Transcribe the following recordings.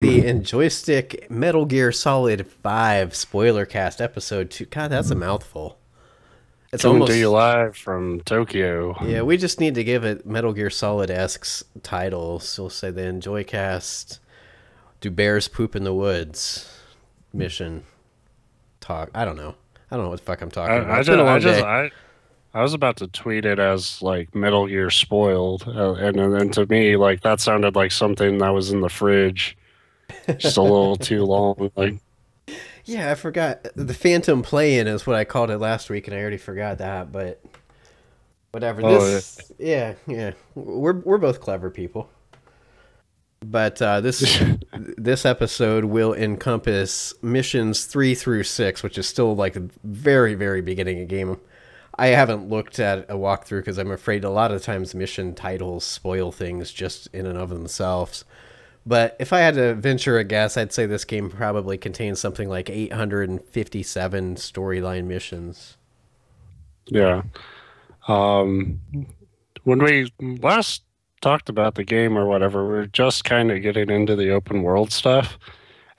The Njoystic Metal Gear Solid 5 Spoilercast episode 2. God, that's a mouthful. It's Coming to you almost. live from Tokyo. Yeah, we just need to give it Metal Gear Solid-esque title. So we'll say the Enjoycast. Do bears poop in the woods? Mission talk. I don't know. I don't know what the fuck I'm talking about. I, I It's been just, a I long just, day. I was about to tweet it as like Metal Gear spoiled, and then to me, like that sounded like something that was in the fridge, just a little too long. Like, Yeah, I forgot. The Phantom Play-In is what I called it last week, and I already forgot that, but whatever. oh, Yeah. We're both clever people. But this episode will encompass missions 3 through 6, which is still like the very very beginning of game. I haven't looked at a walkthrough because I'm afraid a lot of times mission titles spoil things just in and of themselves. But if I had to venture a guess, I'd say this game probably contains something like 857 storyline missions. yeah. Um, when we last talked about the game or whatever, we were just kind of getting into the open world stuff,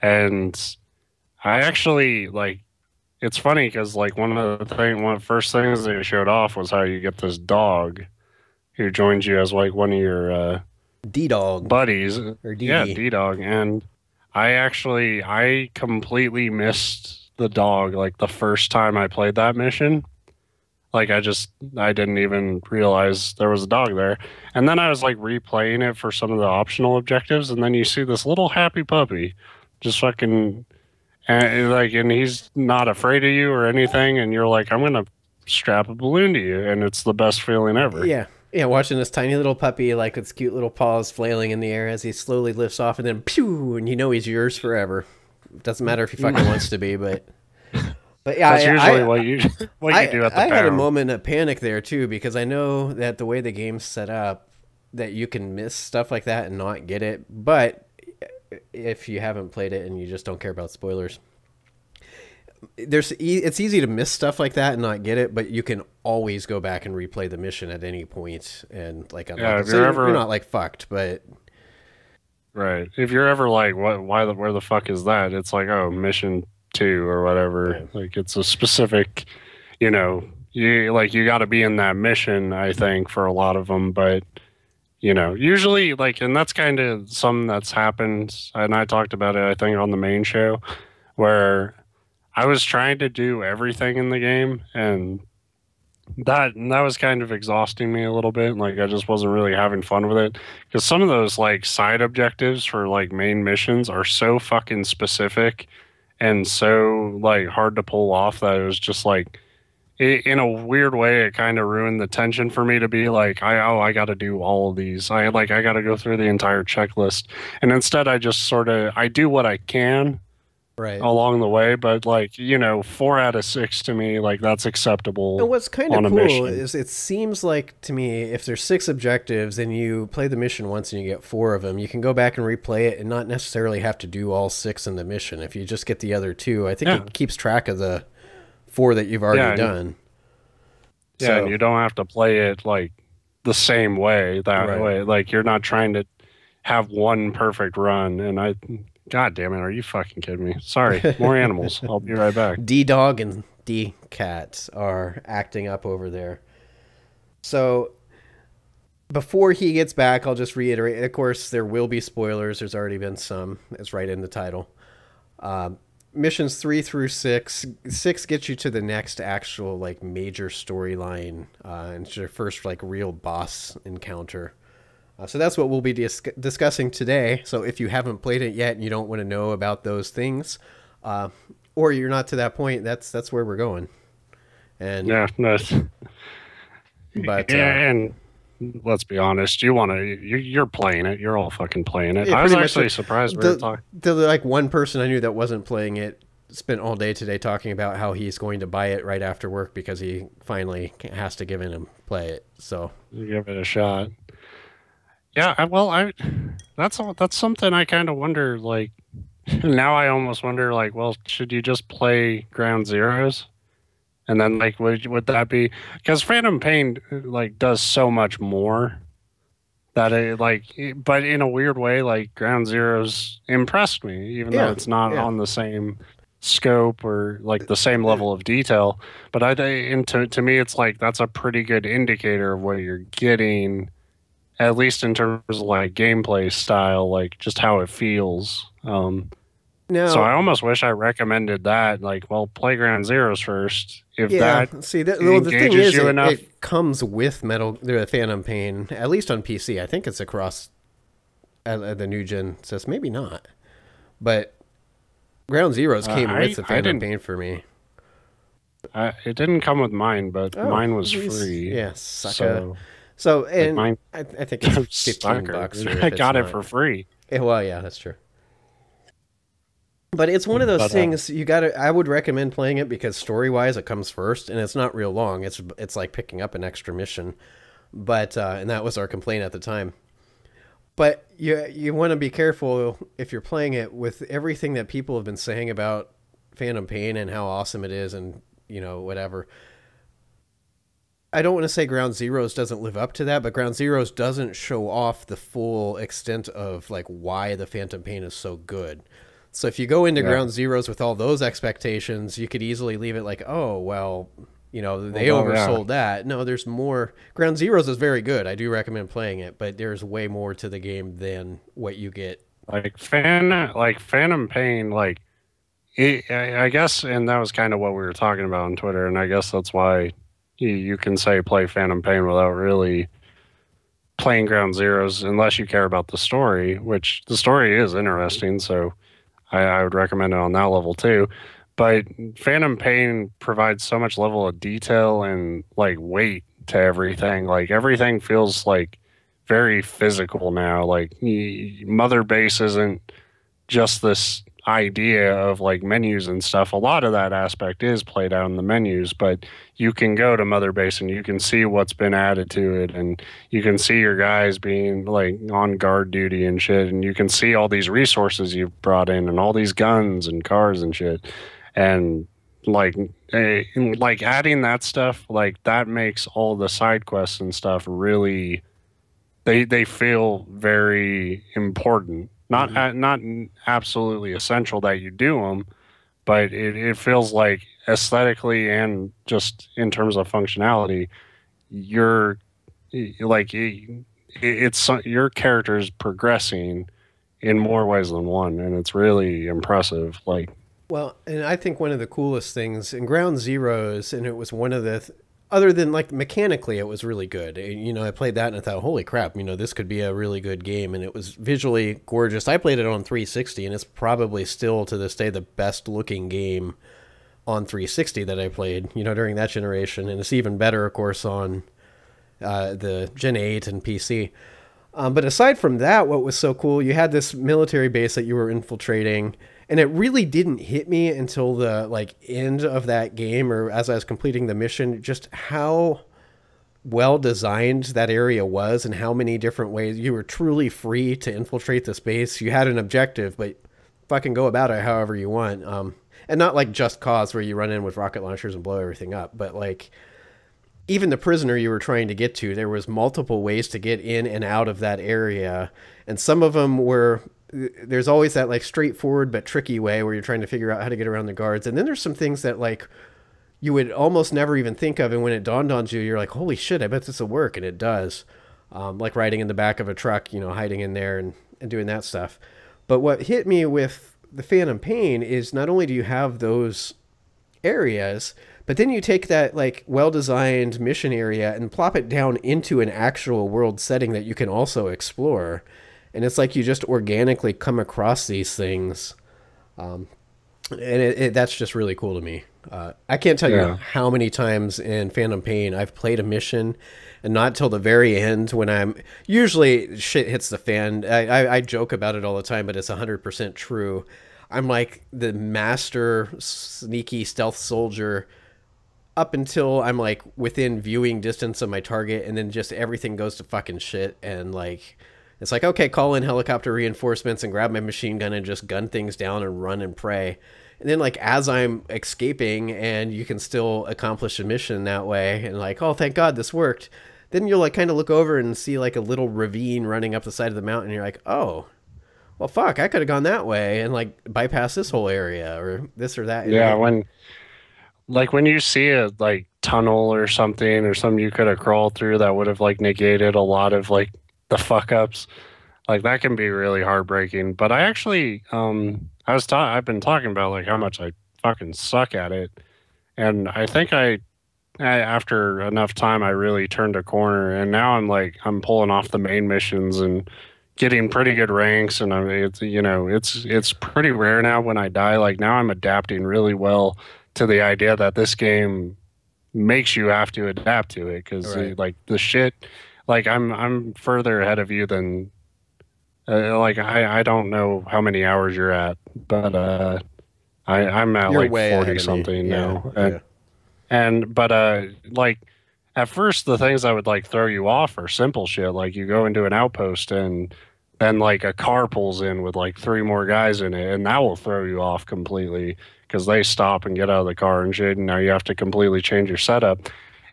and I actually like. It's funny because like one of the first things they showed off was how you get this dog who joins you as like one of your D Dog buddies. or Yeah, DD. D-Dog. And I completely missed the dog like the first time I played that mission. Like I didn't even realize there was a dog there. And then I was like replaying it for some of the optional objectives, and then you see this little happy puppy just fucking and he's not afraid of you or anything, and you're like, I'm gonna strap a balloon to you, and it's the best feeling ever. Yeah, watching this tiny little puppy, like its cute little paws flailing in the air as he slowly lifts off, and then pew, and you know he's yours forever. Doesn't matter if he fucking wants to be, but yeah, That's usually I what you I do at the I had a pound. moment of panic there too because I know that the way the game's set up, that you can miss stuff like that and not get it. But if you haven't played it and you just don't care about spoilers, it's easy to miss stuff like that and not get it, but you can always go back and replay the mission at any point and like unlock Yeah, it. if So you're you're ever not like fucked, but right, if you're ever like, where the fuck is that? It's like, oh, mission two or whatever. yeah. Like it's a specific, you got to be in that mission. I think for a lot of them, but usually like, and that's kind of something that's happened. And I talked about it, I think, on the main show where I was trying to do everything in the game, and that was kind of exhausting me a little bit. Like I just wasn't really having fun with it because some of those like side objectives for like main missions are so fucking specific and so like hard to pull off that it was just like in a weird way it kind of ruined the tension for me to be like I got to do all of these. I got to go through the entire checklist, and instead I just sort of I do what I can Right. along the way, but like, 4 out of 6 to me, like that's And acceptable what's kind of on a cool mission. is it seems like to me if there's 6 objectives and you play the mission once and you get 4 of them, you can go back and replay it and not necessarily have to do all 6 in the mission. If you just get the other 2, I think Yeah. it keeps track of the 4 that you've already Yeah. done. Yeah. And So, you don't have to play it like the same way that right. way. Like you're not trying to have one perfect run. And God damn it. Are you fucking kidding me? Sorry. More animals. I'll be right back. D Dog and D Cat are acting up over there. So, before he gets back, I'll just reiterate. Of course, there will be spoilers. There's already been some. It's right in the title. Um, Missions 3 through 6. 6 gets you to the next actual like major storyline, and it's your first like real boss encounter. So that's what we'll be discussing today. So if you haven't played it yet and you don't want to know about those things, uh, or you're not to that point, that's where we're going. And Yeah. No, but and let's be honest, you're playing it. You're all fucking playing it. yeah, I was pretty much actually surprised we were talking. the like one person I knew that wasn't playing it spent all day today talking about how he's going to buy it right after work because he finally has to give in and play it. So Give it a shot. Yeah, that's something I kind of wonder. Like now, I almost wonder. Like, well, should you just play Ground Zeroes, and then like would that be because Phantom Pain like does so much more that but in a weird way, like Ground Zeroes impressed me, even though Yeah, it's not yeah. on the same scope or like the same level of detail. But I think, and to me, it's like that's a pretty good indicator of what you're getting, at least in terms of like gameplay style, like just how it feels. So Now, I almost wish I recommended that. Like, well, Playground Zeros first. If yeah. that See, well, the thing engages is, you enough, it comes with the Phantom Pain, at least on PC. I think it's across the new gen system. Maybe not, but Ground Zeroes came with the I Phantom didn't. Pain for me. It didn't come with mine, but Oh, mine was he's free. yeah, sucker. So, So, like and mine, I think it's 15 sucker. bucks, or I if it's got it not. for free. Well, yeah, that's true. But it's one of those But things you got to. I would recommend playing it because story wise, it comes first, and it's not real long. It's like picking up an extra mission. But and that was our complaint at the time. But you want to be careful if you're playing it with everything that people have been saying about Phantom Pain and how awesome it is, and whatever. I don't want to say Ground Zeroes doesn't live up to that, but Ground Zeroes doesn't show off the full extent of like why the Phantom Pain is so good. So if you go into yeah, Ground Zeroes with all those expectations, you could easily leave it like, oh well, they although yeah, oversold that. No, there's more. Ground Zeroes is very good. I do recommend playing it, but there's way more to the game than what you get. like Phantom Pain, like I guess, and that was kind of what we were talking about on Twitter, and I guess that's why you can say play Phantom Pain without really playing Ground Zeroes unless you care about the story, which the story is interesting. So I would recommend it on that level too. But Phantom Pain provides so much level of detail and like weight to everything. Like everything feels like very physical now. Like Mother Base isn't just this idea of like menus and stuff. A lot of that aspect is played out in the menus, but you can go to Mother Base and you can see what's been added to it, and you can see your guys being like on guard duty and shit, and you can see all these resources you've brought in and all these guns and cars and shit. And like like adding that stuff, like that makes all the side quests and stuff really, they feel very important. Not Mm-hmm. not absolutely essential that you do them, but it feels like aesthetically and just in terms of functionality, you're like it's your character's progressing in more ways than one, and it's really impressive. Like, Well, and I think one of the coolest things in Ground Zeroes, and it was one of other than like mechanically, it was really good. I played that and I thought, holy crap, this could be a really good game. And it was visually gorgeous. I played it on 360, and it's probably still to this day the best looking game on 360 that I played, during that generation. And it's even better, of course, on the Gen 8 and PC. But aside from that, what was so cool, you had this military base that you were infiltrating, and it really didn't hit me until the like end of that game, or as I was completing the mission, just how well designed that area was and how many different ways you were truly free to infiltrate the space. You had an objective, but fucking go about it however you want. And not like Just Cause where you run in with rocket launchers and blow everything up, but like even the prisoner you were trying to get to, there was multiple ways to get in and out of that area, and some of them were, there's always that like straightforward but tricky way where you're trying to figure out how to get around the guards, and then there's some things that like you would almost never even think of, and when it dawned on you, you're like, holy shit, I bet this will work, and it does. Like riding in the back of a truck, hiding in there and doing that stuff. But what hit me with the Phantom Pain is not only do you have those areas, but then you take that like well-designed mission area and plop it down into an actual world setting that you can also explore. And it's like you just organically come across these things. And that's just really cool to me. I can't tell you yeah, how many times in Phantom Pain I've played a mission, and not till the very end when I'm usually shit hits the fan. I joke about it all the time, but it's 100% true. I'm like the master sneaky stealth soldier up until I'm like within viewing distance of my target, and then just everything goes to fucking shit, and like it's like, okay, call in helicopter reinforcements and grab my machine gun and just gun things down and run and pray. And then like as I'm escaping and you can still accomplish a mission that way, and like, oh thank God this worked, then you'll like kind of look over and see like a little ravine running up the side of the mountain. And you're like, oh, well, fuck, I could have gone that way and like bypass this whole area or this or that. Yeah, when you see a like tunnel or something you could have crawled through that would have like negated a lot of like the fuck ups. Like that can be really heartbreaking. But I actually I've been talking about like how much I fucking suck at it. And I think after enough time I really turned a corner and now I'm pulling off the main missions and getting pretty good ranks and it's pretty rare now when I die. Like now I'm adapting really well to the idea that this game makes you have to adapt to it because Right. like the shit like I'm further ahead of you than like I don't know how many hours you're at, but I'm at You're like way 40 ahead of me. something Yeah. now. Yeah. And but like at first the things that would like throw you off are simple shit. Like you go into an outpost and then like a car pulls in with like three more guys in it, and that will throw you off completely because they stop and get out of the car and shit, and now you have to completely change your setup.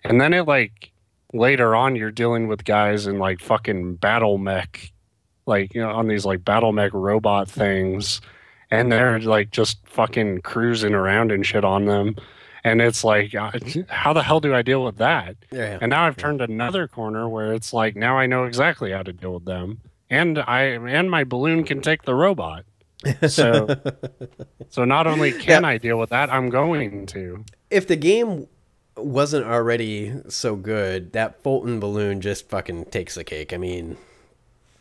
And then it like later on you're dealing with guys in like fucking battle mech like on these like battle mech robot things and they're like just fucking cruising around and shit on them and it's like how the hell do I deal with that? Yeah. And now I've Yeah. turned another corner where it's like now I know exactly how to deal with them and my balloon can take the robot. So so not only Yeah. can I deal with that, I'm going to. If the game wasn't already so good, that Fulton balloon just fucking takes the cake. I mean,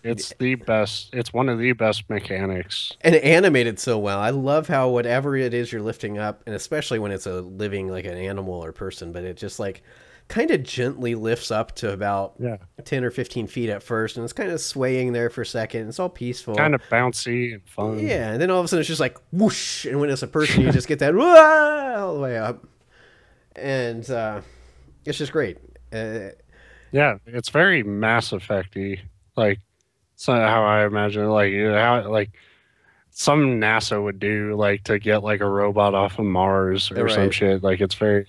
It's the best. It's one of the best mechanics. and it animated so well. I love how whatever it is you're lifting up, and especially when it's a living like an animal or person, but it just like kind of gently lifts up to about Yeah. 10 or 15 feet at first, and it's kind of swaying there for a second. It's all Kind peaceful. of bouncy and fun. Yeah, and then all of a sudden it's just like whoosh, and when it's a person, you just get that "Wah!" all the way up, and it's just great. Uh, Yeah, it's very Mass Effecty. Like so how I imagine it, like how like some NASA would do like to get like a robot off of Mars or some right, shit. Like it's very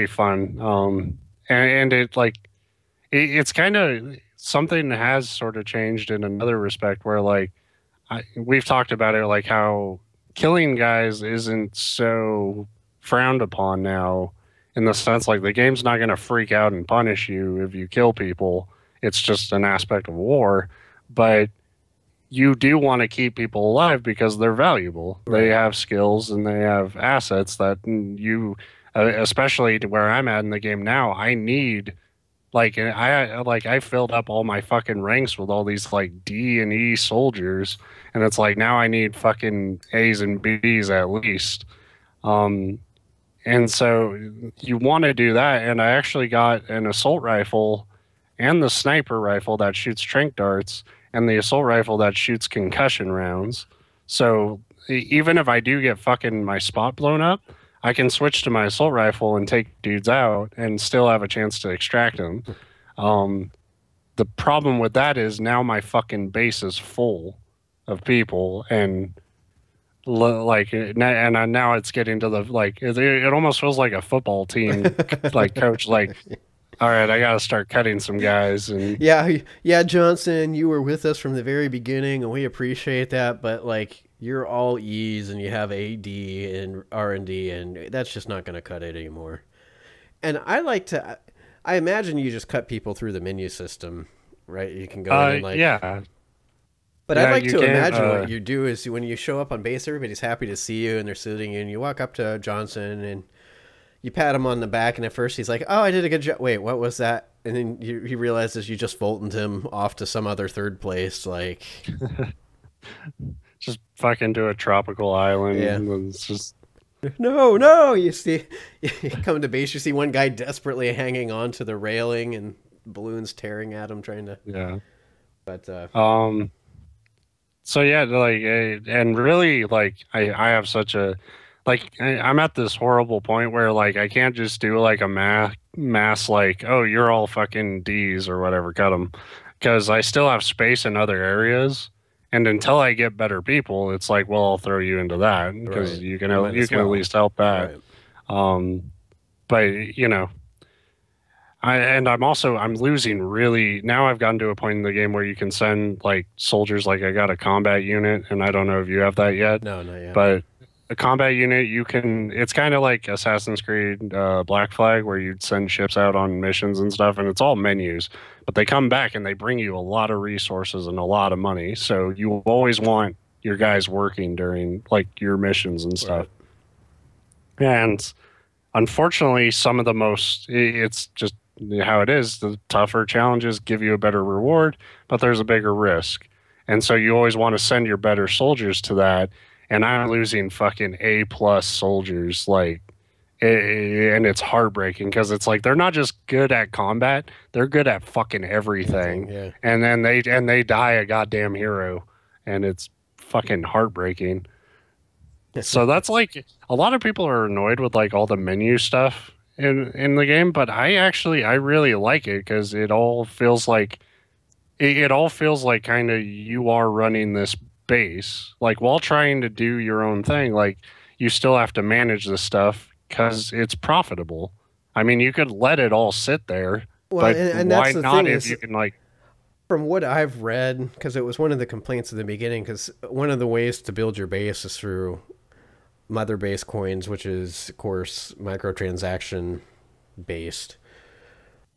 fun. And it like it's kind of something that has sort of changed in another respect where like we've talked about it like how killing guys isn't so frowned upon now in the sense like the game's not going to freak out and punish you if you kill people. It's just an aspect of war, but you do want to keep people alive because they're valuable. They right, have skills and they have assets that you especially to where I'm at in the game now, I need like I filled up all my fucking ranks with all these like D and E soldiers, and it's like now I need fucking A's and B's at least. Um, and so you want to do that, and I actually got an assault rifle and the sniper rifle that shoots trank darts, and the assault rifle that shoots concussion rounds. So even if I do get fucking my spot blown up, I can switch to my assault rifle and take dudes out and still have a chance to extract them. Um, the problem with that is now my fucking base is full of people and now it's getting to the like it almost feels like a football team like coach like all right, I got to start cutting some guys and yeah, yeah, Johnson, you were with us from the very beginning, and we appreciate that. But like, you're all E's, and you have AD and R&D, and that's just not going to cut it anymore. And I like to, I imagine you just cut people through the menu system, right? You can go in and like, yeah. but I'd Yeah, like you to can imagine what you do is when you show up on base, everybody's happy to see you, and they're sitting, and you walk up to Johnson and you pat him on the back, and at first he's like, "Oh, I did a good job." Wait, what was that? And then he realizes you just Fultoned him off to some other third place. Like, just fucking to a tropical yeah, island. And it's just no, no. You see, you come to base, you see one guy desperately hanging on to the railing, and balloons tearing at him, trying to. yeah. But Um. So yeah, like, and really, like, I have such a like I'm at this horrible point where like I can't just do like a mass like oh you're all fucking D's or whatever, cut them, because I still have space in other areas. And until I get better people, it's like, well, I'll throw you into that because right, might you as can at well. least help that. Right. Um, but you know, I'm losing really now. I've gotten to a point in the game where you can send like soldiers. Like I got a combat unit, and I don't know if you have that yet, No, not yet. but a combat unit you can. It's kind of like Assassin's Creed Black Flag, where you'd send ships out on missions and stuff, and it's all menus. But they come back and they bring you a lot of resources and a lot of money. So you always want your guys working during like your missions and stuff. Right. And unfortunately, some of the it's just how it is. The tougher challenges give you a better reward, but there's a bigger risk. And so you always want to send your better soldiers to that. And I'm losing fucking A plus soldiers, like, and it's heartbreaking because it's like they're not just good at combat, they're good at fucking Everything, everything. yeah. And then they die a goddamn hero, and it's fucking heartbreaking. So that's like a lot of people are annoyed with like all the menu stuff in the game, but I really like it because it all feels like kind of you are running this base like while trying to do your own thing. Like you still have to manage this stuff because it's profitable. I mean, you could let it all sit there, Well, but and that's why the not thing if is, you can like from what I've read, because it was one of the complaints in the beginning, because one of the ways to build your base is through mother base coins, which is, of course, microtransaction based.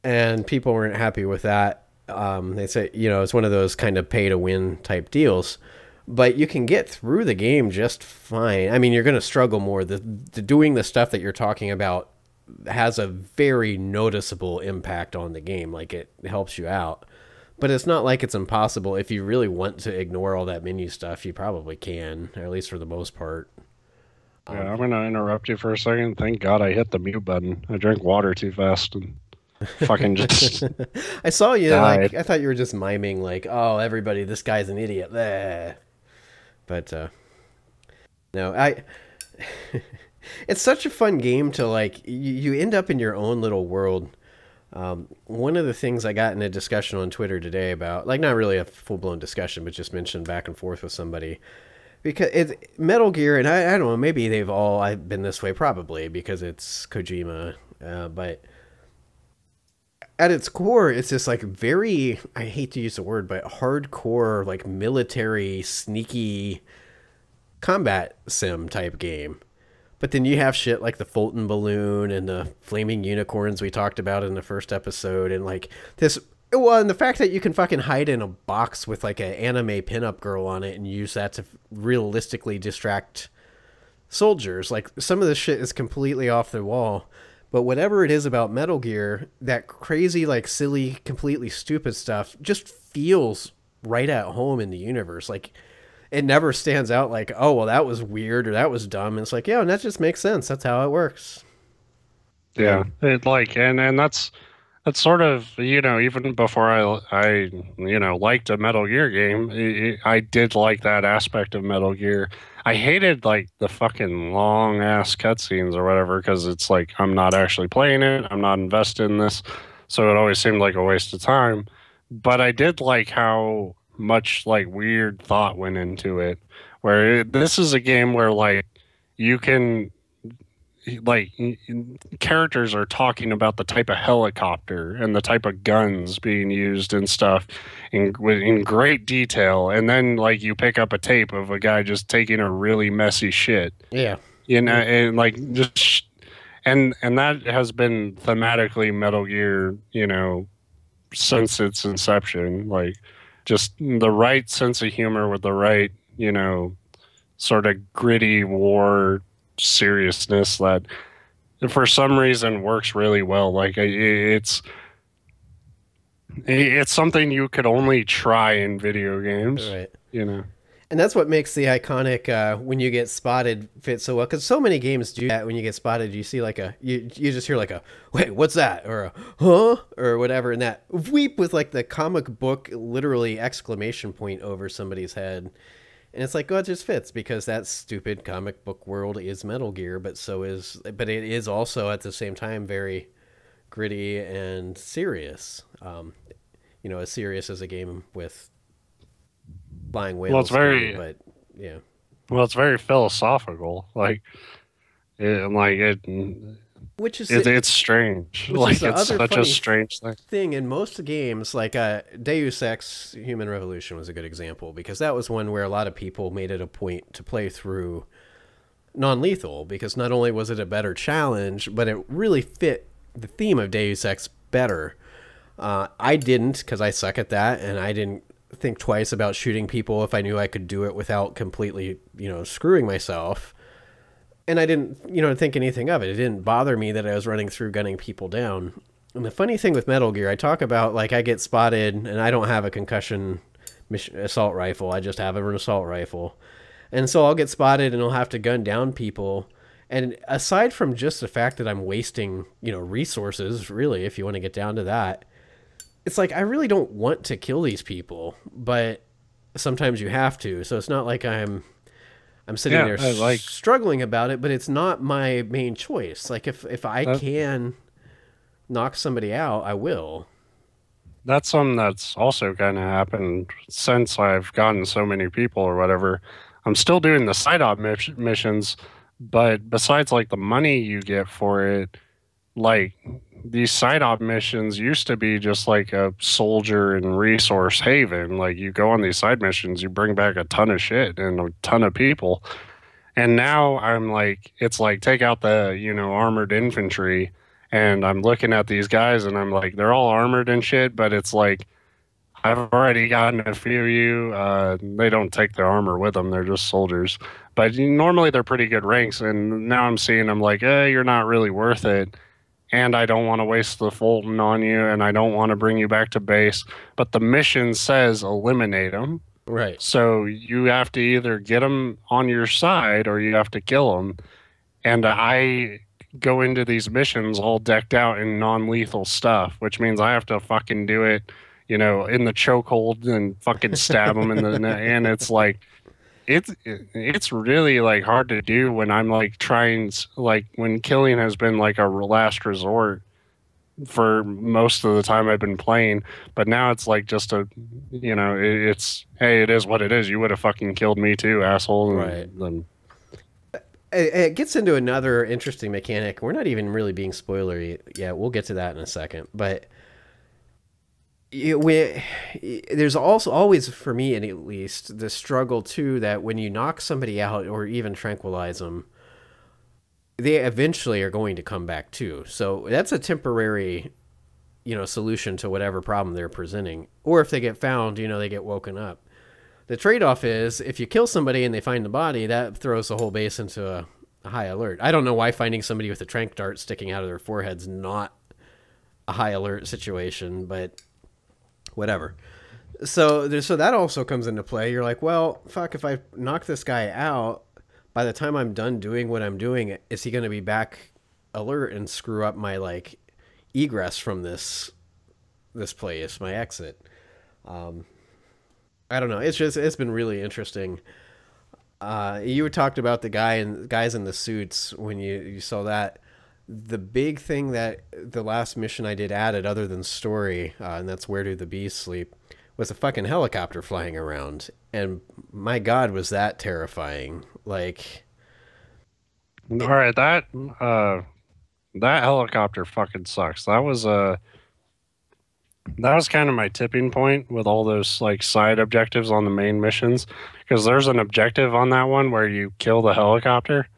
And people weren't happy with that. They say, it's one of those kind of pay to win type deals. But you can get through the game just fine. I mean, you're going to struggle more. The doing the stuff that you're talking about has a very noticeable impact on the game. Like, it helps you out. But it's not like it's impossible. If you really want to ignore all that menu stuff, you probably can, or at least for the most part. yeah, I'm gonna interrupt you for a second. Thank God I hit the mute button. I drank water too fast and fucking just I saw you, like, died. I thought you were just miming, like, oh, everybody, this guy's an idiot. Bleh. But, no, it's such a fun game to, like, you end up in your own little world. One of the things I got in a discussion on Twitter today about, like, not really a full blown discussion, but just mentioned back and forth with somebody, because it's Metal Gear, and I don't know, maybe they've all I've been this way, probably because it's Kojima, but at its core, it's this like very, I hate to use the word, but hardcore, like military sneaky combat sim type game. But then you have shit like the Fulton balloon and the flaming unicorns we talked about in the first episode, and like this. Well, and the fact that you can fucking hide in a box with like an anime pinup girl on it and use that to realistically distract soldiers. Like, some of this shit is completely off the wall. But whatever it is about Metal Gear, that crazy, like, silly, completely stupid stuff just feels right at home in the universe. Like, it never stands out like, oh, well, that was weird or that was dumb. And it's like, yeah, and that just makes sense. That's how it works. Yeah, And it like and that's sort of even before liked a Metal Gear game. I did like that aspect of Metal Gear. I hated like the fucking long ass cutscenes or whatever because it's like I'm not actually playing it. I'm not invested in this, so it always seemed like a waste of time. But I did like how much like weird thought went into it. This is a game where like you can like characters are talking about the type of helicopter and the type of guns being used and stuff in great detail, and then like you pick up a tape of a guy just taking a really messy shit, yeah. and like just and that has been thematically Metal Gear, since its inception, like just the right sense of humor with the right, sort of gritty war seriousness that for some reason works really well. Like it's something you could only try in video All games, right. you know. And that's what makes the iconic when you get spotted fit so well. Because so many games do that. When you get spotted, you see like you just hear like a wait, what's that, or a huh, or whatever, and that weep with like the comic book literally exclamation point over somebody's head, and it's like, oh, it just fits because that stupid comic book world is Metal Gear, but it is also at the same time very gritty and serious. As serious as a game with flying Well, it's whales can be, very but yeah. well, it's very philosophical. Like it, which is It's strange. which is Like the it's other such a funny strange thing. thing in most games. Like Deus Ex: Human Revolution was a good example because that was one where a lot of people made it a point to play through non-lethal because not only was it a better challenge, but it really fit the theme of Deus Ex better. I didn't because I suck at that, and I didn't think twice about shooting people if I knew I could do it without completely, screwing myself. And I didn't, think anything of it. It didn't bother me that I was running through gunning people down. And the funny thing with Metal Gear, I talk about like I get spotted and I don't have a concussion assault rifle. I just have an assault rifle. And so I'll get spotted and I'll have to gun down people. And aside from just the fact that I'm wasting, resources, really, if you want to get down to that, it's like I really don't want to kill these people, but sometimes you have to. So it's not like I'm sitting there struggling about it, but it's not my main choice. Like if I can knock somebody out, I will. That's something that's also kind of happened since I've gotten so many people or whatever. I'm still doing the side op missions, but besides like the money you get for it, like these side op missions used to be just like a soldier and resource haven. Like you go on these side missions, you bring back a ton of shit and a ton of people. And now I'm like, it's like take out the, armored infantry. And I'm looking at these guys and I'm like, they're all armored and shit, but it's like, I've already gotten a few of you. They don't take their armor with them. They're just soldiers. But normally they're pretty good ranks. And now I'm seeing them like, you're not really worth it. And I don't want to waste the Fulton on you. And I don't want to bring you back to base. But the mission says eliminate them. Right. So you have to either get them on your side or you have to kill them. And I go into these missions all decked out in non-lethal stuff, which means I have to fucking do it, in the chokehold and fucking stab them in the and it's like it's really like hard to do when I'm like trying like when killing has been like a last resort for most of the time I've been playing, but now it's like just a, it's hey, it is what it is. You would have fucking killed me too, asshole. Right. Then it gets into another interesting mechanic. We're not even really being spoilery yet. We'll get to that in a second, but there's also always, for me at least, the struggle too that when you knock somebody out or even tranquilize them, they eventually are going to come back too. So that's a temporary, solution to whatever problem they're presenting. Or if they get found, they get woken up. The trade-off is if you kill somebody and they find the body, that throws the whole base into a high alert. I don't know why finding somebody with a tranq dart sticking out of their forehead's not a high alert situation, but whatever. So that also comes into play. You're like, well, fuck, if I knock this guy out, by the time I'm done doing what I'm doing, is he going to be back alert and screw up my like egress from this place, my exit? I don't know. It's been really interesting. You talked about the guys in the suits when you saw that. The big thing that the last mission I did added, other than story, and that's where do the bees sleep, was a fucking helicopter flying around, and my God, was that terrifying! Like, all right, that helicopter fucking sucks. That was kind of my tipping point with all those like side objectives on the main missions, because there's an objective on that one where you kill the helicopter.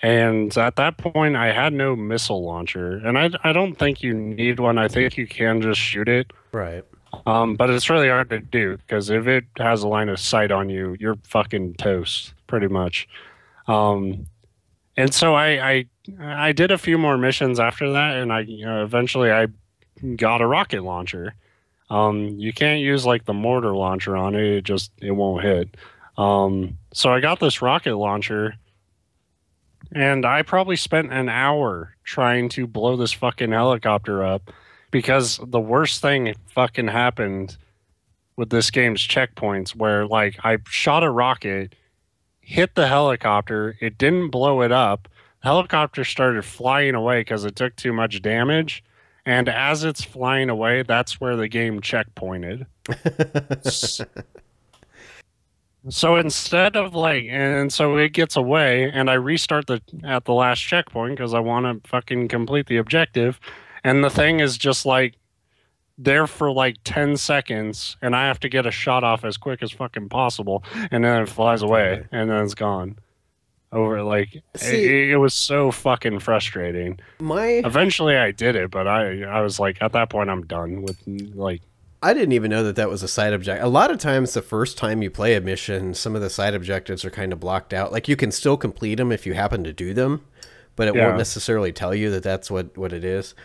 And at that point I had no missile launcher, and I don't think you need one. I think you can just shoot it. right. But it's really hard to do because if it has a line of sight on you, you're fucking toast pretty much. And so I did a few more missions after that, and eventually I got a rocket launcher. You can't use like the mortar launcher on it; it won't hit. So I got this rocket launcher, and I probably spent an hour trying to blow this fucking helicopter up because the worst thing fucking happened with this game's checkpoints where like I shot a rocket, hit the helicopter, it didn't blow it up. The helicopter started flying away because it took too much damage. And as it's flying away, that's where the game checkpointed. So instead of like, and so it gets away, and I restart the at the last checkpoint because I want to fucking complete the objective, and the thing is just like there for like 10 seconds, and I have to get a shot off as quick as fucking possible, and then it flies away, Totally. and then it's gone. Over like See, it was so fucking frustrating. my Eventually, I did it, but I was like, at that point, I'm done with like, I didn't even know that that was a side object. A lot of times, the first time you play a mission, some of the side objectives are kind of blocked out. Like you can still complete them if you happen to do them, but it won't yeah, necessarily tell you that that's what it is.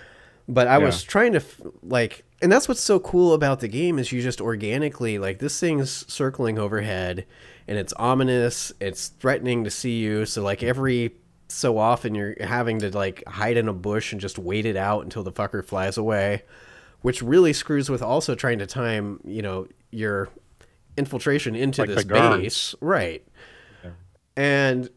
But I yeah, was trying to like, and that's what's so cool about the game is you just organically like this thing's circling overhead, and it's ominous. It's threatening to see you. So like every so often you're having to like hide in a bush and just wait it out until the fucker flies away, which really screws with also trying to time, your infiltration into like this the base. guards. Right. Yeah. And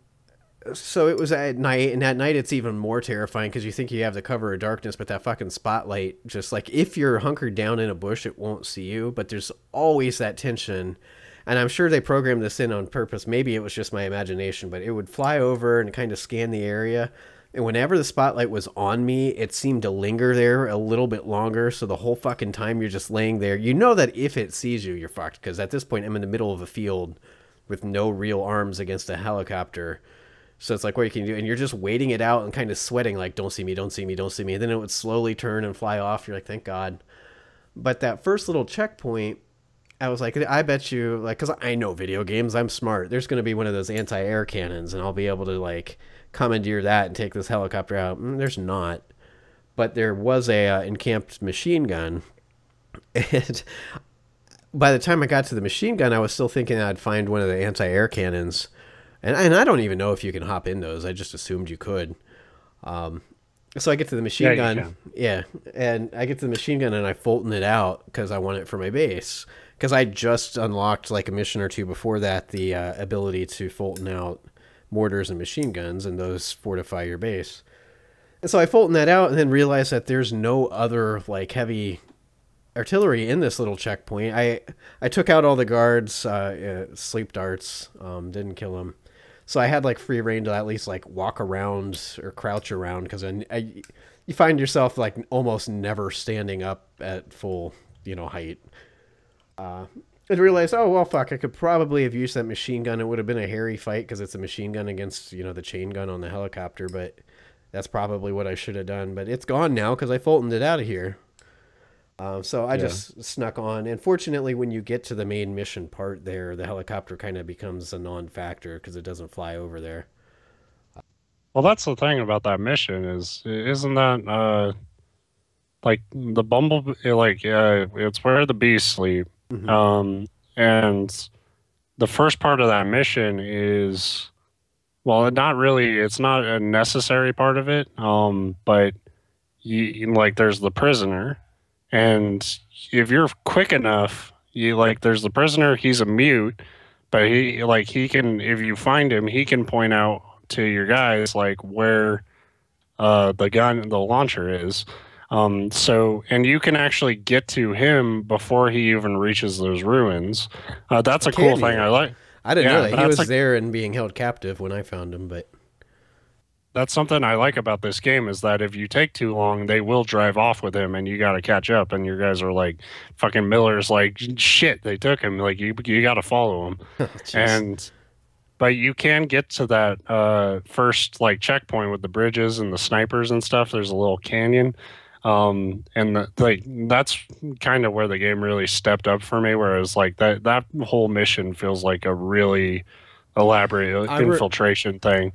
so it was at night, and at night it's even more terrifying because you think you have the cover of darkness, but that fucking spotlight, just like if you're hunkered down in a bush, it won't see you. But there's always that tension. And I'm sure they programmed this in on purpose. Maybe it was just my imagination, but it would fly over and kind of scan the area. And whenever the spotlight was on me, it seemed to linger there a little bit longer. So the whole fucking time you're just laying there, you know that if it sees you, you're fucked. Because at this point, I'm in the middle of a field with no real arms against a helicopter. So it's like, what you can do, and you're just waiting it out and kind of sweating, like, don't see me, don't see me, don't see me. And then it would slowly turn and fly off. You're like, thank God. But that first little checkpoint, I was like, I bet you, like, because I know video games, I'm smart. There's going to be one of those anti-air cannons, and I'll be able to, like, commandeer that and take this helicopter out. There's not. But there was a encamped machine gun. And by the time I got to the machine gun, I was still thinking I'd find one of the anti-air cannons. And I don't even know if you can hop in those. I just assumed you could. So I get to the Yeah, machine you gun, can. yeah, and I get to the machine gun and I Fulton it out because I want it for my base. Because I just unlocked like a mission or two before that the ability to Fulton out mortars and machine guns, and those fortify your base. And so I Fulton that out and then realized that there's no other like heavy artillery in this little checkpoint. I took out all the guards, sleep darts, didn't kill them. So I had like free reign to at least like walk around or crouch around because you find yourself like almost never standing up at full height. And realized, oh well, fuck, I could probably have used that machine gun. It would have been a hairy fight because it's a machine gun against the chain gun on the helicopter, but that's probably what I should have done. But it's gone now because I Fultoned it out of here. So I Yeah. just snuck on. And fortunately, when you get to the main mission part there, the helicopter kind of becomes a non factor because it doesn't fly over there. Well, that's the thing about that mission is, isn't that like the bumblebee, like it's where the bees sleep, Hmm. um, and the first part of that mission is, well, not really. It's not a necessary part of it, but like there's the prisoner, and if you're quick enough, you like there's the prisoner. He's a mute, but he can, if you find him, he can point out to your guys like where the launcher is. So, and you can actually get to him before he even reaches those ruins. That's a cool Can thing. I you? like. I didn't know Yeah, that. He was there and being held captive when I found him, but that's something I like about this game is that if you take too long, they will drive off with him, and you got to catch up. And your guys are like, fucking Miller's like, shit, they took him. Like you got to follow him. jeez. And but you can get to that first like checkpoint with the bridges and the snipers and stuff. There's a little canyon, and like that's kind of where the game really stepped up for me. Whereas like that whole mission feels like a really elaborate I re- infiltration thing.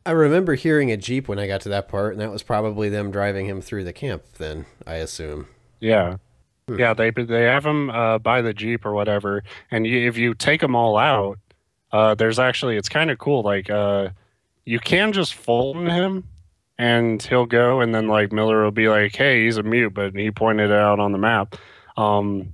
I remember hearing a jeep when I got to that part, and that was probably them driving him through the camp. Then I assume. Yeah, Hmm. yeah. They have him by the jeep or whatever, and if you take them all out, there's actually it's kind of cool. Like you can just Fulton him and he'll go and then like Miller will be like, hey, he's a mute, but he pointed it out on the map. Um,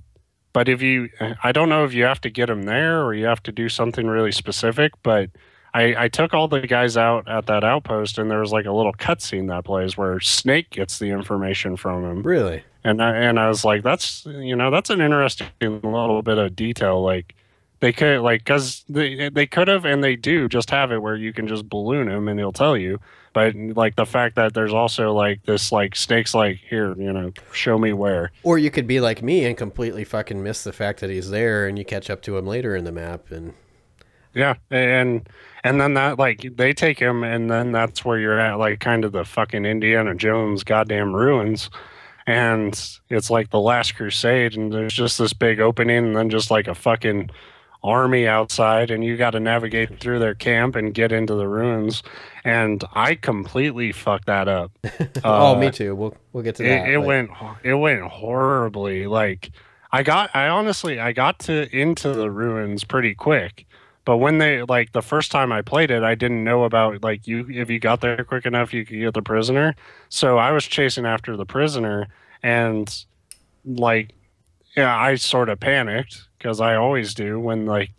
but if you, I don't know if you have to get him there or you have to do something really specific, but I took all the guys out at that outpost and there was like a little cutscene that plays where Snake gets the information from him. Really? And I was like, that's, that's an interesting little bit of detail. Like, They could like because they could have and they do just have it where you can just balloon him and he'll tell you. But like the fact that there's also like this like stakes like here, show me where. Or you could be like me and completely fucking miss the fact that he's there, and you catch up to him later in the map. And Yeah, and then that like they take him and then that's where you're at like kind of the fucking Indiana Jones goddamn ruins. And it's like the last crusade and there's just this big opening and then just like a fucking army outside and you got to navigate through their camp and get into the ruins and I completely fucked that up. oh, uh me too. We'll get to it, that. it But went it went horribly. Like I honestly I got to into the ruins pretty quick. But when they like the first time I played it, I didn't know about like you if you got there quick enough you could get the prisoner. So I was chasing after the prisoner and like yeah, I sort of panicked because I always do when like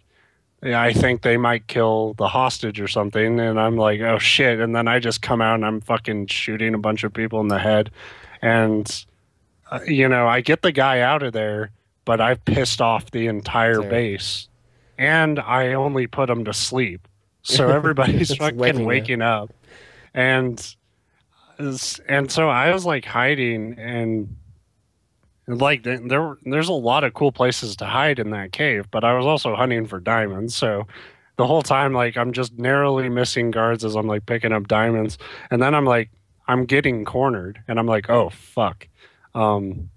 yeah, I think they might kill the hostage or something, and I'm like, oh shit, and then I just come out and I'm fucking shooting a bunch of people in the head, and I get the guy out of there, but I've pissed off the entire there, base, and I only put them to sleep, so everybody's it's fucking waking you. waking up, and and so I was like hiding and like there's a lot of cool places to hide in that cave, but I was also hunting for diamonds. So the whole time like I'm just narrowly missing guards as I'm like picking up diamonds. And then I'm getting cornered and I'm like, "Oh fuck." Um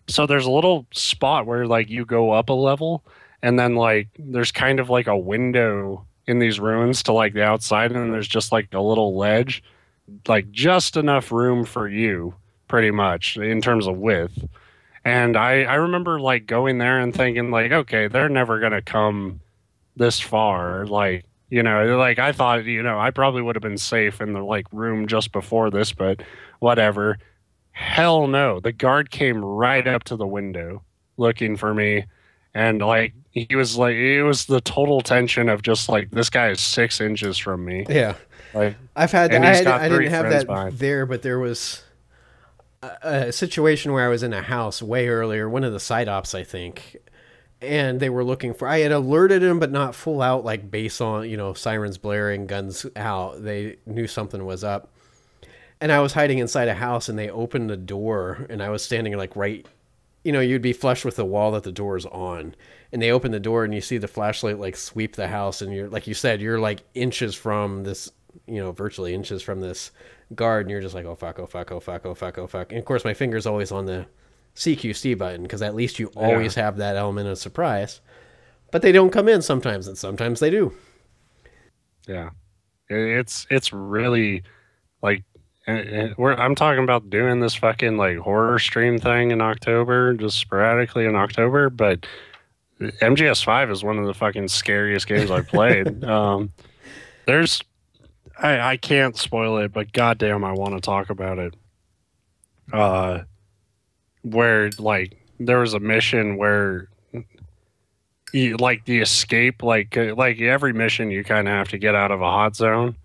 so there's a little spot where like you go up a level and then like there's kind of like a window in these ruins to like the outside and then there's just like a little ledge, like just enough room for you pretty much in terms of width. And I remember like going there and thinking like, okay, they're never gonna come this far. Like, like I thought, I probably would have been safe in the like room just before this, but whatever. Hell no. The guard came right up to the window looking for me. And like he was like it was the total tension of just like this guy is 6 inches from me. Yeah, Like I've had that. and he's got I didn't three have friends that behind. there, but there was a situation where I was in a house way earlier, one of the side ops, I think, and they were looking for. I had alerted them, but not full out, like based on sirens blaring, guns out. They knew something was up, and I was hiding inside a house, and they opened the door, and I was standing like right. You'd be flush with the wall that the door's on, and they open the door, and you see the flashlight like sweep the house, and you're like you said, you're like inches from this, virtually inches from this guard, and you're just like, oh fuck, oh fuck, oh fuck, oh fuck, oh fuck. And of course, my finger's always on the CQC button because at least you Yeah. always have that element of surprise. But they don't come in sometimes, and sometimes they do. Yeah. It's really like I'm talking about doing this fucking like horror stream thing in October, just sporadically in October, but MGS5 is one of the fucking scariest games I've played. There's I can't spoil it, but goddamn I want to talk about it. Uh where like there was a mission where like the escape like every mission you kind of have to get out of a hot zone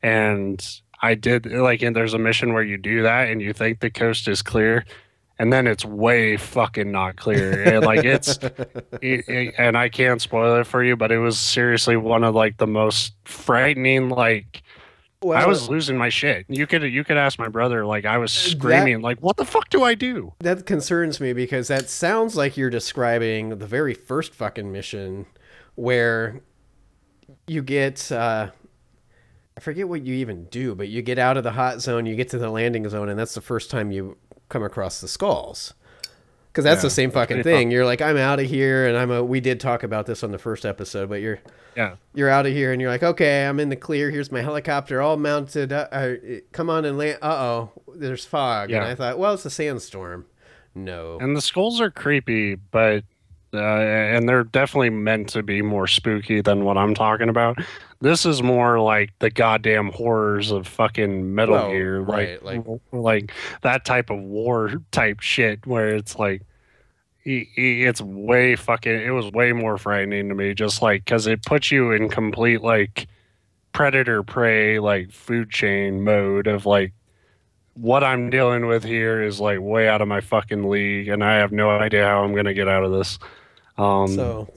and I did like and there's a mission where you do that and you think the coast is clear and then it's way fucking not clear and like and I can't spoil it for you but it was seriously one of like the most frightening like I Well, was losing my shit. You could ask my brother like I was that screaming like what the fuck do I do? that concerns me because that sounds like you're describing the very first fucking mission where you get I forget what you even do, but you get out of the hot zone, you get to the landing zone, and that's the first time you come across the skulls. Because that's the Yeah. same fucking thing. You're like, I'm out of here, and we did talk about this on the first episode, but Yeah. you're out of here, and you're like, okay, I'm in the clear. Here's my helicopter, all mounted. Come on and land. There's fog, and Yeah. I thought, well, it's a sandstorm. No. And the skulls are creepy, but and they're definitely meant to be more spooky than what I'm talking about. This is more like the goddamn horrors of fucking Metal Well, Gear, right, like like that type of war type shit where it's like it's way fucking it was way more frightening to me just like cuz it puts you in complete like predator prey like food chain mode of like what I'm dealing with here is like way out of my fucking league, and I have no idea how I'm gonna get out of this. Um, so.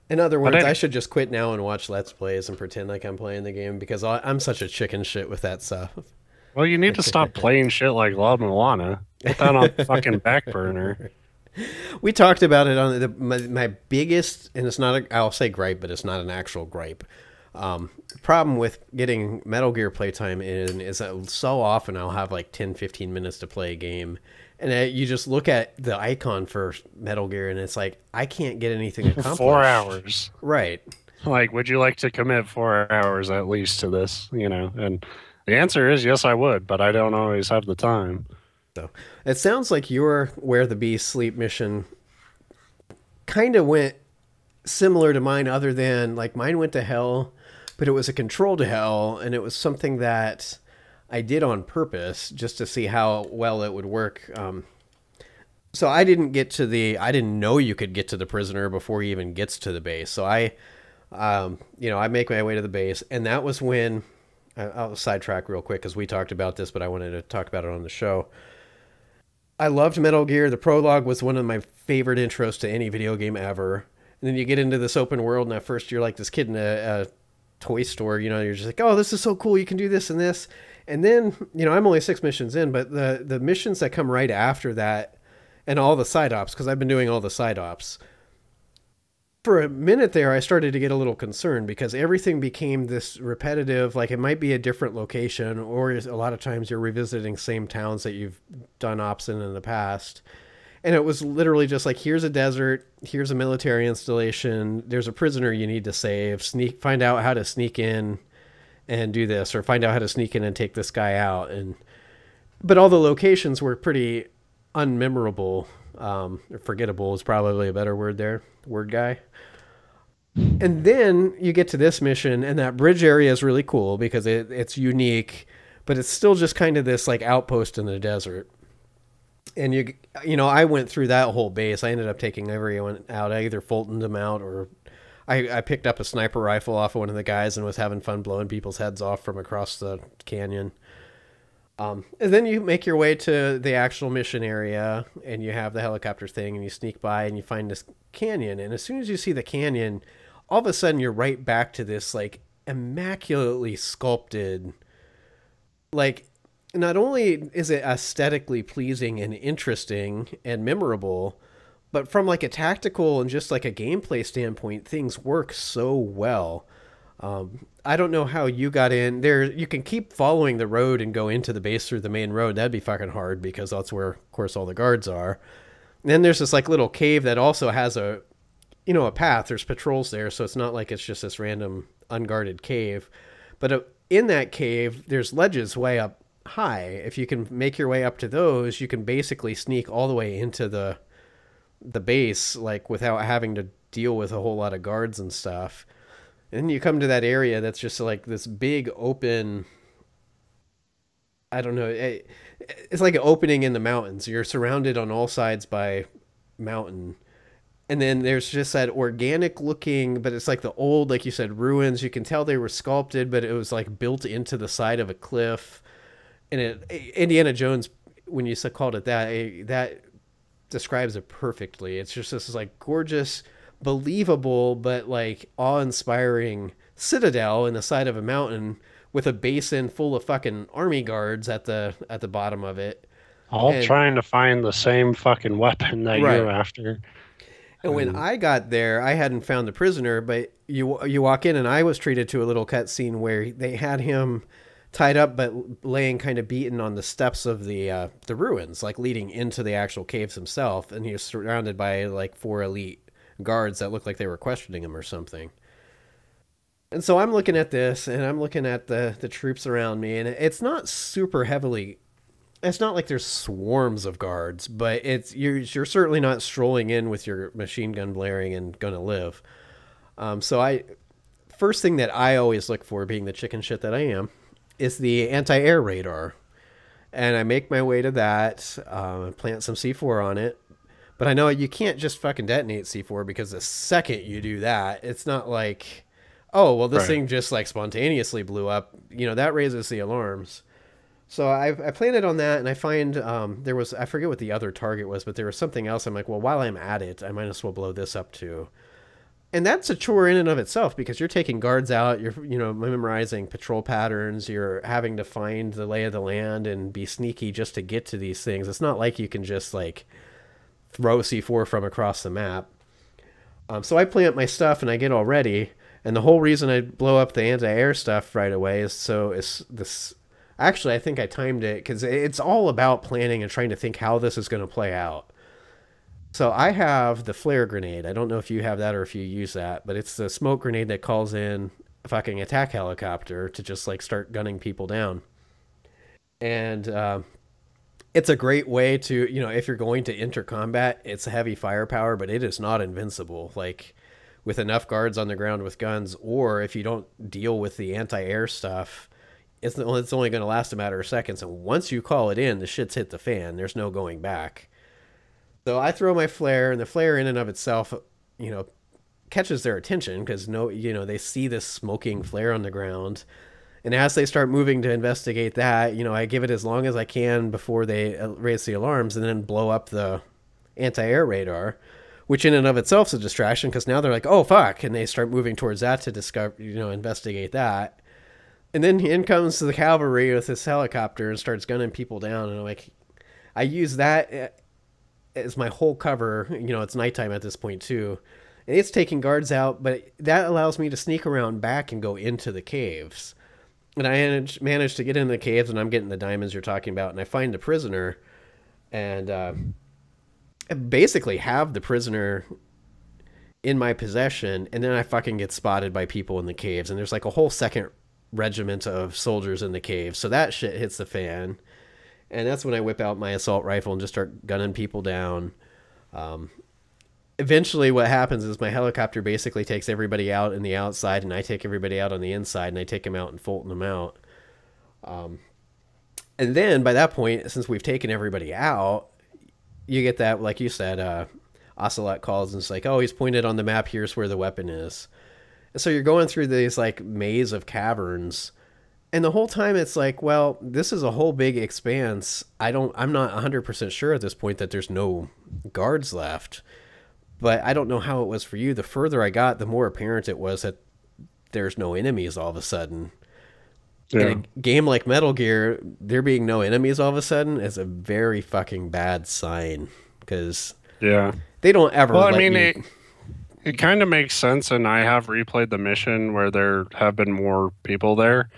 In other But words, I anyway, should just quit now and watch Let's Plays and pretend like I'm playing the game because I'm such a chicken shit with that stuff. well, you need to stop playing shit like La Moana. Put that on the fucking back burner. We talked about it on my biggest, and it's not, I'll say gripe, but it's not an actual gripe. Problem with getting Metal Gear playtime in is that so often I'll have like 10, 15 minutes to play a game. And you just look at the icon for Metal Gear and it's like, I can't get anything accomplished. 4 hours. Right. Like, would you like to commit 4 hours at least to this? And the answer is yes, I would, but I don't always have the time. So it sounds like your Where the Bees Sleep mission kind of went similar to mine, other than like mine went to hell, but it was a control to hell, and it was something that I did on purpose just to see how well it would work. So I didn't know you could get to the prisoner before he even gets to the base. So I make my way to the base, and that was when I'll sidetrack real quick because we talked about this, but I wanted to talk about it on the show. I loved Metal Gear. The prologue was one of my favorite intros to any video game ever. And then you get into this open world, and at first you're like this kid in a toy store. You're just like, oh, this is so cool. You can do this and this. And then, I'm only 6 missions in, but the missions that come right after that and all the side ops, because I've been doing all the side ops. For a minute there, I started to get a little concerned because everything became this repetitive, like it might be a different location, or a lot of times you're revisiting same towns that you've done ops in the past. And it was literally just like, here's a desert, here's a military installation, there's a prisoner you need to save, find out how to sneak in and do this, or find out how to sneak in and take this guy out. But all the locations were pretty unmemorable. Forgettable is probably a better word there. Word guy. And then you get to this mission, and that bridge area is really cool because it's unique, but it's still just kind of this like outpost in the desert. And I went through that whole base. I ended up taking everyone out. I either Fultoned them out, or I picked up a sniper rifle off of one of the guys and was having fun blowing people's heads off from across the canyon. And then you make your way to the actual mission area, and you have the helicopter thing, and you sneak by and you find this canyon. And as soon as you see the canyon, all of a sudden you're right back to this like immaculately sculpted, like, not only is it aesthetically pleasing and interesting and memorable, but from like a tactical and just like a gameplay standpoint, things work so well. I don't know how you got in there. You can keep following the road and go into the base through the main road. That'd be fucking hard because that's where, of course, all the guards are. And then there's this like little cave that also has a path. There's patrols there, so it's not like it's just this random unguarded cave. But in that cave, there's ledges way up high. If you can make your way up to those, you can basically sneak all the way into the base, like without having to deal with a whole lot of guards and stuff. And then you come to that area that's just like this big open, I don't know, it's like an opening in the mountains. You're surrounded on all sides by mountain. And then there's just that organic looking, but it's like the old, like you said, ruins. You can tell they were sculpted, but it was like built into the side of a cliff. And Indiana Jones, when you called it that, that describes it perfectly. It's just this like gorgeous, believable, but like awe-inspiring citadel in the side of a mountain with a basin full of fucking army guards at the bottom of it. All trying to find the same fucking weapon that you're after. And when I got there, I hadn't found the prisoner, but you walk in, and I was treated to a little cutscene where they had him tied up but laying kind of beaten on the steps of the ruins, like leading into the actual caves himself, and he was surrounded by like 4 elite guards that looked like they were questioning him or something. And so I'm looking at this, and I'm looking at the troops around me, and it's not super heavily, it's not like there's swarms of guards, but you're certainly not strolling in with your machine gun blaring and gonna live. So first thing that I always look for, being the chicken shit that I am, is the anti-air radar. And I make my way to that, plant some C4 on it. But I know you can't just fucking detonate C4, because the second you do that, it's not like, oh, well, this thing just like spontaneously blew up. That raises the alarms. So I planted on that, and I find there was, I forget what the other target was, but there was something else. I'm like, well, while I'm at it, I might as well blow this up too. And that's a chore in and of itself because you're taking guards out, you're memorizing patrol patterns, you're having to find the lay of the land and be sneaky just to get to these things. It's not like you can just like throw C4 from across the map. So I plant my stuff and I get all ready. And the whole reason I blow up the anti-air stuff right away is so it's this. Actually, I think I timed it because it's all about planning and trying to think how this is going to play out. So I have the flare grenade. I don't know if you have that or if you use that, but it's the smoke grenade that calls in a fucking attack helicopter to just like start gunning people down. And it's a great way to, if you're going to enter combat, it's heavy firepower, but it is not invincible. Like with enough guards on the ground with guns, or if you don't deal with the anti-air stuff, it's only going to last a matter of seconds. And once you call it in, the shit's hit the fan. There's no going back. So I throw my flare, and the flare in and of itself, catches their attention because they see this smoking flare on the ground. And as they start moving to investigate that, I give it as long as I can before they raise the alarms and then blow up the anti-air radar, which in and of itself is a distraction because now they're like, oh, fuck. And they start moving towards that to discover, investigate that. And then in comes the cavalry with this helicopter and starts gunning people down. And I'm like, I use that as my whole cover. It's nighttime at this point too. And it's taking guards out, but that allows me to sneak around back and go into the caves. And I managed to get in the caves, and I'm getting the diamonds you're talking about, and I find the prisoner, and I basically have the prisoner in my possession, and then I fucking get spotted by people in the caves, and there's like a whole second regiment of soldiers in the caves, so that shit hits the fan, and that's when I whip out my assault rifle and just start gunning people down. Eventually what happens is my helicopter basically takes everybody out in the outside, and I take everybody out on the inside, and I take them out and Fulton them out. And then by that point, since we've taken everybody out, you get that, like you said, Ocelot calls and it's like, oh, he's pointed on the map, here's where the weapon is. And so you're going through these like maze of caverns, and the whole time it's like, well, this is a whole big expanse. I'm not 100% sure at this point that there's no guards left. But I don't know how it was for you. The further I got, the more apparent it was that there's no enemies all of a sudden. Yeah. In a game like Metal Gear, there being no enemies all of a sudden is a very fucking bad sign. Because they don't ever it kind of makes sense, and I have replayed the mission where there have been more people there.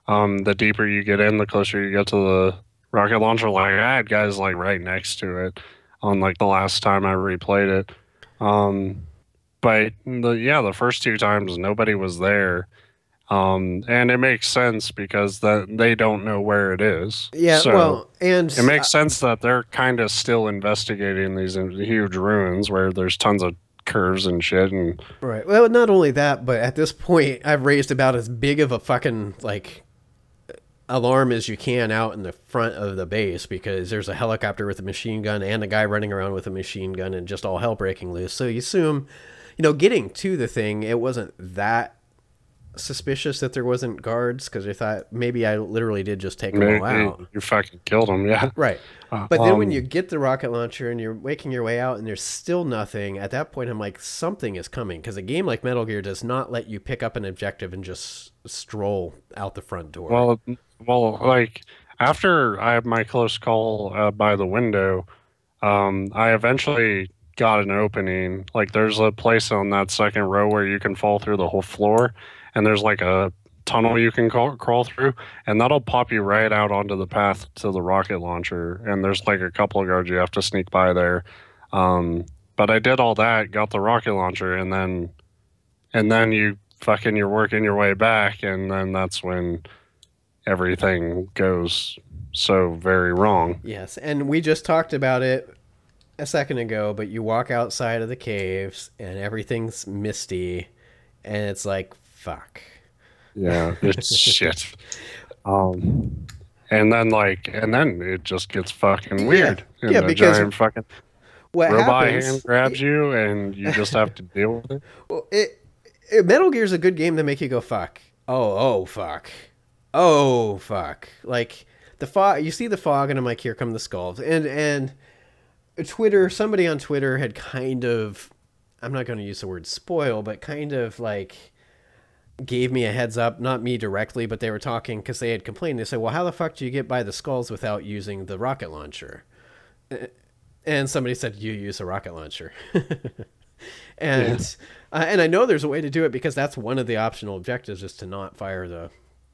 The deeper you get in, the closer you get to the rocket launcher. Like, I had guys like right next to it on like the last time I replayed it. But the first two times nobody was there. And it makes sense because they don't know where it is. Yeah, so well, and it makes sense that they're kind of still investigating these huge ruins where there's tons of curves and shit. And right. Well, not only that, but at this point, I've raised about as big of a fucking like alarm as you can out in the front of the base because there's a helicopter with a machine gun and a guy running around with a machine gun and just all hell breaking loose. So you assume, getting to the thing, it wasn't that suspicious that there wasn't guards because I thought maybe I literally did just take them all out. You fucking killed them, yeah. Right. But then when you get the rocket launcher and you're making your way out and there's still nothing, at that point I'm like, something is coming because a game like Metal Gear does not let you pick up an objective and just stroll out the front door. Well, like after I had my close call by the window, I eventually got an opening. Like there's a place on that second row where you can fall through the whole floor, and there's like a tunnel you can crawl through, and that'll pop you right out onto the path to the rocket launcher. And there's like a couple of guards you have to sneak by there. But I did all that, got the rocket launcher, and then you're working your way back, and then that's when everything goes so very wrong. Yes, and we just talked about it a second ago, but you walk outside of the caves and everything's misty, and it's like, fuck. Yeah, it's shit. And then it just gets fucking weird. Yeah, and because giant fucking robot hand grabs you, and you just have to deal with it. Well, Metal Gear's a good game to make you go, fuck. Oh, fuck. Oh, fuck. Like, the fog, you see the fog, and I'm like, here come the skulls. And Twitter, somebody on Twitter had kind of I'm not going to use the word spoil, but kind of like gave me a heads up, not me directly, but they were talking because they had complained. They said, well, how the fuck do you get by the skulls without using the rocket launcher? And somebody said, you use a rocket launcher. Yeah. And I know there's a way to do it because that's one of the optional objectives is to not fire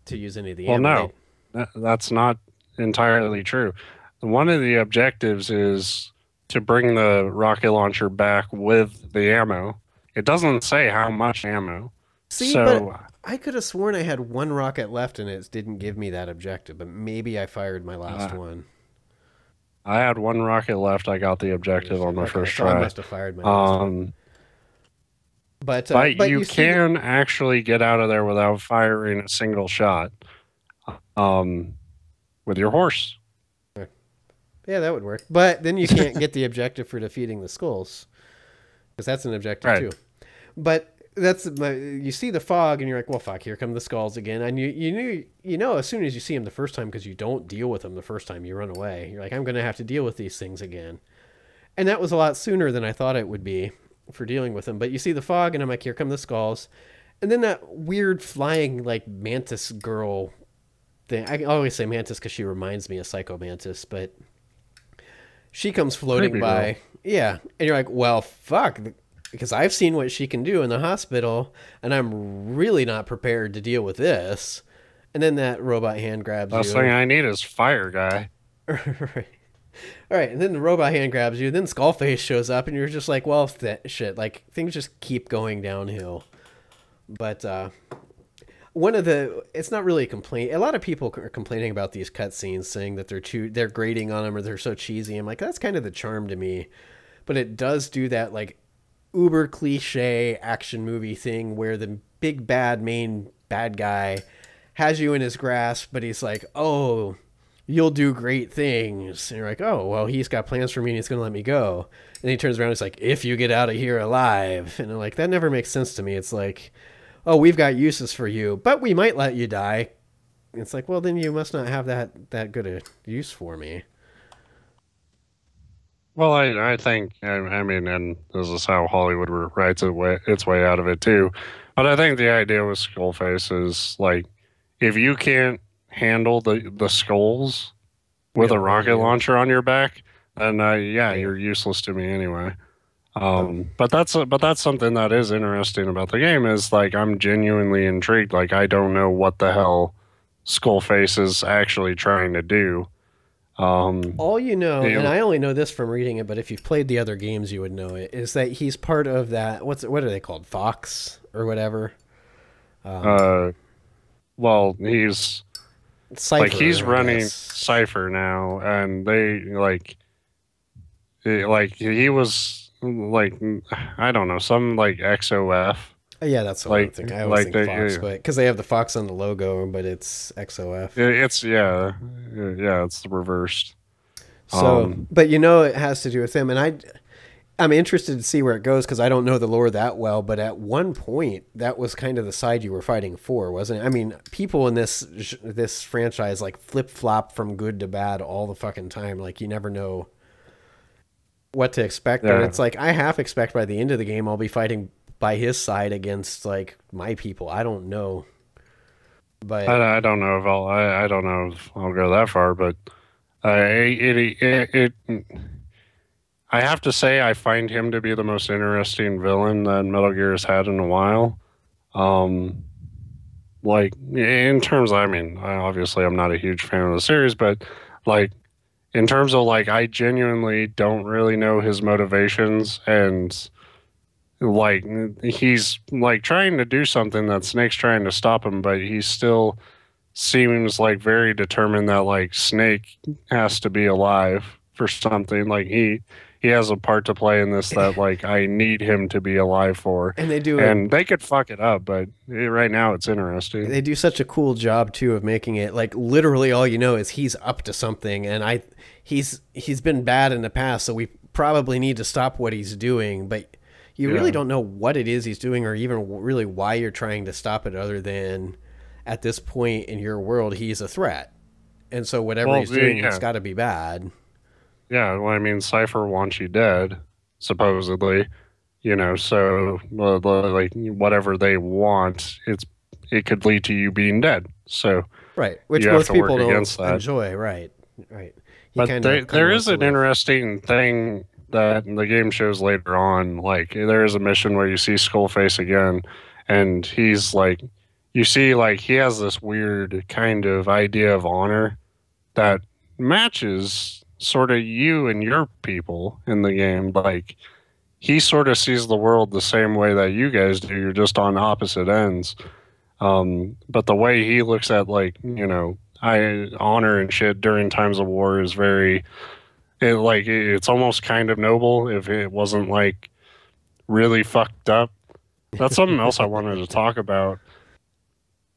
to use any of the Well, ammo. no, that's not entirely true. One of the objectives is to bring the rocket launcher back with the ammo. It doesn't say how much ammo. See, but So I could have sworn I had one rocket left and it didn't give me that objective, but maybe I fired my last uh, one. I had one rocket left. I got the Oh, objective on shit. my Okay, first so I try. must have fired my last one. Um, But but you you see, can actually get out of there without firing a single shot. Um, with your horse. yeah, that would work. But then you can't get the objective for defeating the skulls because that's an objective Right. too. But you see the fog and you're like, well, fuck, here come the skulls again. And you know as soon as you see them the first time because you don't deal with them the first time you run away. You're like, I'm going to have to deal with these things again. And that was a lot sooner than I thought it would be for dealing with them. But you see the fog and I'm like, here come the skulls. And then that weird flying like mantis girl thing. I always say mantis because she reminds me of Psycho Mantis, but she comes floating Creepy by. girl. Yeah. And you're like, well, fuck. Because I've seen what she can do in the hospital, and I'm really not prepared to deal with this. And then that robot hand grabs Last you. thing I need is fire guy. Right. All right, and then the robot hand grabs you. Then Skullface shows up, and you're just like, well, shit. Like, things just keep going downhill. But it's not really a complaint. A lot of people are complaining about these cutscenes, saying that they're grading on them or they're so cheesy. I'm like, that's kind of the charm to me. But it does do that, like, uber cliche action movie thing where the big bad main bad guy has you in his grasp, but he's like, oh, you'll do great things. And you're like, oh, well, he's got plans for me and he's going to let me go. And he turns around and he's like, if you get out of here alive. And I'm like, that never makes sense to me. It's like, oh, we've got uses for you, but we might let you die. It's like, well, then you must not have that good a use for me. Well, I think, I mean, and this is how Hollywood writes its way out of it too. But I think the idea with Skullface is like, if you can't handle the skulls with Yeah, a rocket yeah, launcher on your back, then yeah, yeah. you're useless to me anyway. Um, But that's something that is interesting about the game is like I'm genuinely intrigued. Like I don't know what the hell Skullface is actually trying to do. Um, all you know, and you- I only know this from reading it, but if you've played the other games, you would know it, is that he's part of that. What are they called? Fox or whatever? uh, well, he's like Cypher, he's I running guess. Cypher now, and they like he was like I don't know some like XOF Yeah, that's what I'm like thinking. I always like think they Fox, but because they have the Fox on the logo, but it's XOF. it's yeah it's reversed. So, Um, but you know, it has to do with him, and I'm interested to see where it goes because I don't know the lore that well. But at one point, that was kind of the side you were fighting for, wasn't it? I mean, people in this franchise like flip flop from good to bad all the fucking time. Like you never know what to expect. But yeah, it's like I half expect by the end of the game I'll be fighting by his side against like my people. I don't know, but I don't know if I don't know if I'll go that far, but it I have to say I find him to be the most interesting villain that Metal Gear has had in a while. Um, like in terms, I mean, obviously I'm not a huge fan of the series, but like in terms of like I genuinely don't really know his motivations and like he's like trying to do something that Snake's trying to stop him, but he still seems like very determined that like Snake has to be alive for something. Like he has a part to play in this that like I need him to be alive for. and they do a And they could fuck it up, but right now it's interesting. they do such a cool job too of making it like literally all you know is he's up to something, and he's been bad in the past, so we probably need to stop what he's doing, but you really Yeah. don't know what it is he's doing or even really why you're trying to stop it other than at this point in your world he's a threat, and so whatever Well, he's doing it's yeah. got to be bad. Yeah, well, I mean, Cypher wants you dead, supposedly. So like whatever they want, it could lead to you being dead. So Right, you which have most to people work don't against that. enjoy. Right, right. He But kind of there wants is to an live. interesting thing that the game shows later on. Like there is a mission where you see Skullface again, and he's like, you see like he has this weird kind of idea of honor that matches sort of you and your people in the game. Like he sort of sees the world the same way that you guys do. You're just on opposite ends. But the way he looks at like, I honor and shit during times of war is very it's almost kind of noble if it wasn't like really fucked up. That's something else I wanted to talk about.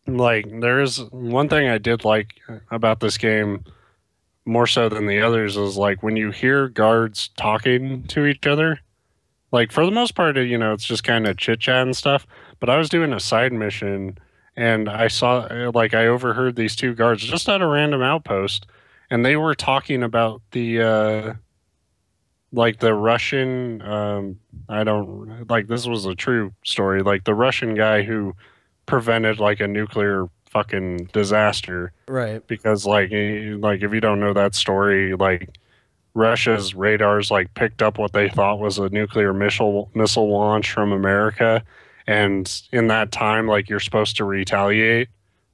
Like there's one thing I did like about this game more so than the others is like when you hear guards talking to each other, like for the most part, it's just kind of chit chat and stuff. But I was doing a side mission and I saw, like, I overheard these two guards just at a random outpost, and they were talking about like the Russian. I don't like this was a true story. Like the Russian guy who prevented like a nuclear fucking disaster Right, because like if you don't know that story, like Russia's radars like picked up what they thought was a nuclear missile launch from America, and in that time, like you're supposed to retaliate,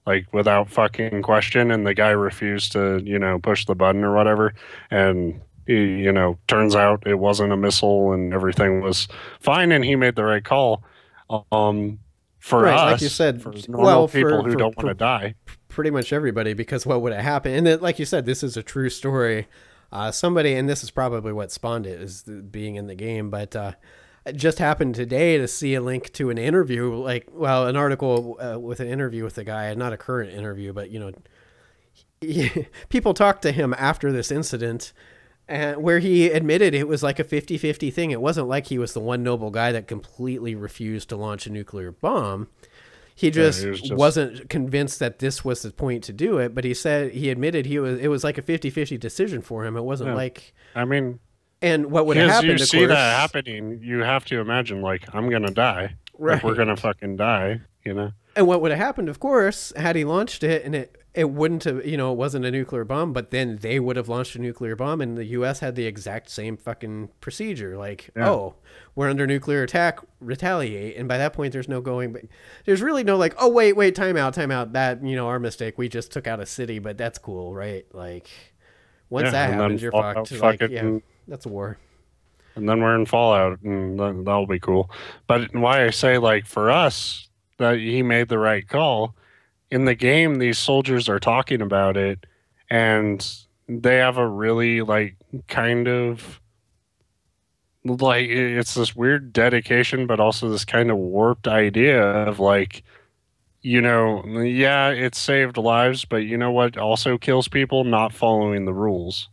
like without fucking question, and the guy refused to, push the button or whatever, and turns out it wasn't a missile, and everything was fine, and he made the right call. Um, for right. Like you us, said, for normal well, people who for don't want to die, pretty much everybody, because what would have happened? And then, like you said, this is a true story. Somebody, and this is probably what spawned it, is being in the game. But it just happened today to see a link to an interview, like, well, an article with an interview with the guy, not a current interview, but people talked to him after this incident, and where he admitted it was like a 50-50 thing. It wasn't like he was the one noble guy that completely refused to launch a nuclear bomb. He yeah, just he was just wasn't convinced that this was the point to do it, but he admitted it was like a 50-50 decision for him. It wasn't yeah. like, I mean, and what would have because you happened, of see course, that happening, you have to imagine like I'm gonna die, like we're gonna right. fucking die. And what would have happened, of course, had he launched it, and it wouldn't have, it wasn't a nuclear bomb, but then they would have launched a nuclear bomb, and the U.S. had the exact same fucking procedure. Like, Yeah, oh, we're under nuclear attack, retaliate. And by that point, there's no going, but there's really no like, oh, wait, time out. That, our mistake. We just took out a city, but that's cool, right? Like, once yeah, that and then happens, you're Fallout fucked. Like, yeah, fucking, that's a war. and then we're in Fallout, and that'll be cool. But why I say like for us that he made the right call in the game, these soldiers are talking about it, and they have a really like kind of like it's this weird dedication, but also this kind of warped idea of like yeah, it saved lives, but you know what also kills people? Not following the rules.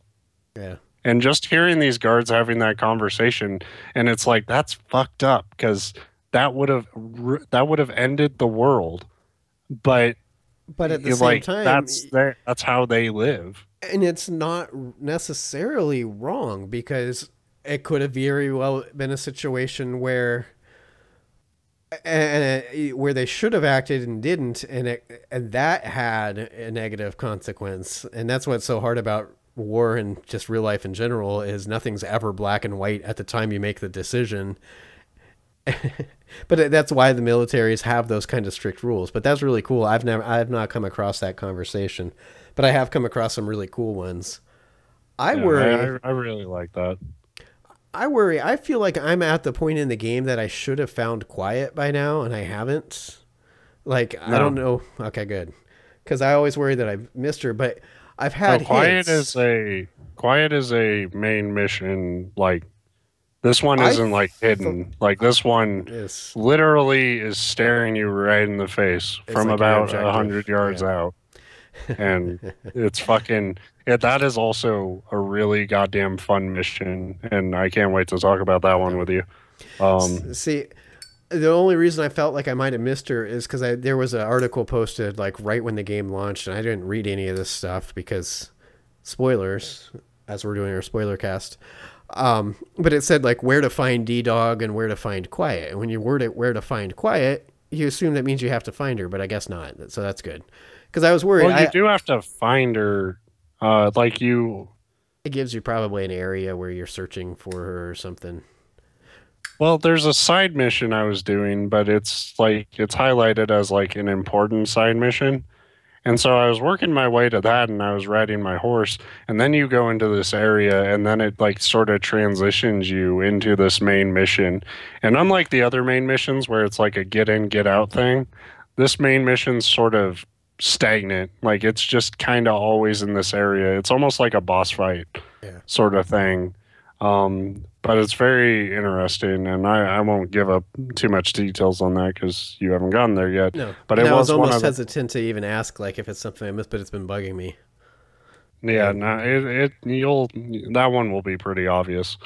Yeah. And just hearing these guards having that conversation, and it's like that's fucked up because that would have ended the world. But But at the same like time, that's how they live. and it's not necessarily wrong, because it could have very well been a situation where they should have acted and didn't, and that had a negative consequence. And that's what's so hard about war and just real life in general, is nothing's ever black and white at the time you make the decision. But that's why the militaries have those kind of strict rules. But that's really cool. I've not come across that conversation, but I have come across some really cool ones. I Yeah, worry. I really like that. I worry. I feel like I'm at the point in the game that I should have found quiet by now, and I haven't. Like, I don't No, know. Okay, good. Because I always worry that I've missed her, but I've no, had hints. quiet is a main mission. Like this one I isn't like hidden. Like this one is literally is staring you right in the face it's from like your about objective. 100 yards Yeah. out, and it's fucking. Yeah, that is also a really goddamn fun mission, and I can't wait to talk about that one Yeah. with you. Um, See, the only reason I felt like I might have missed her is because there was an article posted like right when the game launched, and I didn't read any of this stuff because spoilers, as we're doing our spoiler cast. But it said like where to find D-Dog and where to find Quiet. And when you word it where to find Quiet, you assume that means you have to find her, but I guess not. So that's good. Because I was worried. Well, you do have to find her. Like you. It gives you probably an area where you're searching for her or something. Well, there's a side mission I was doing, but it's like it's highlighted as like an important side mission. And so I was working my way to that and I was riding my horse. And then you go into this area and then it like sort of transitions you into this main mission. And unlike the other main missions where it's like a get in, get out thing, this main mission's sort of stagnant. Like it's just kind of always in this area. It's almost like a boss fight Yeah. sort of thing. But it's very interesting, and I won't give up too much details on that because you haven't gotten there yet. No. But And it I was was one almost of the, hesitant to even ask like if it's something I missed, but it's been bugging me. yeah, no, you'll that one will be pretty obvious.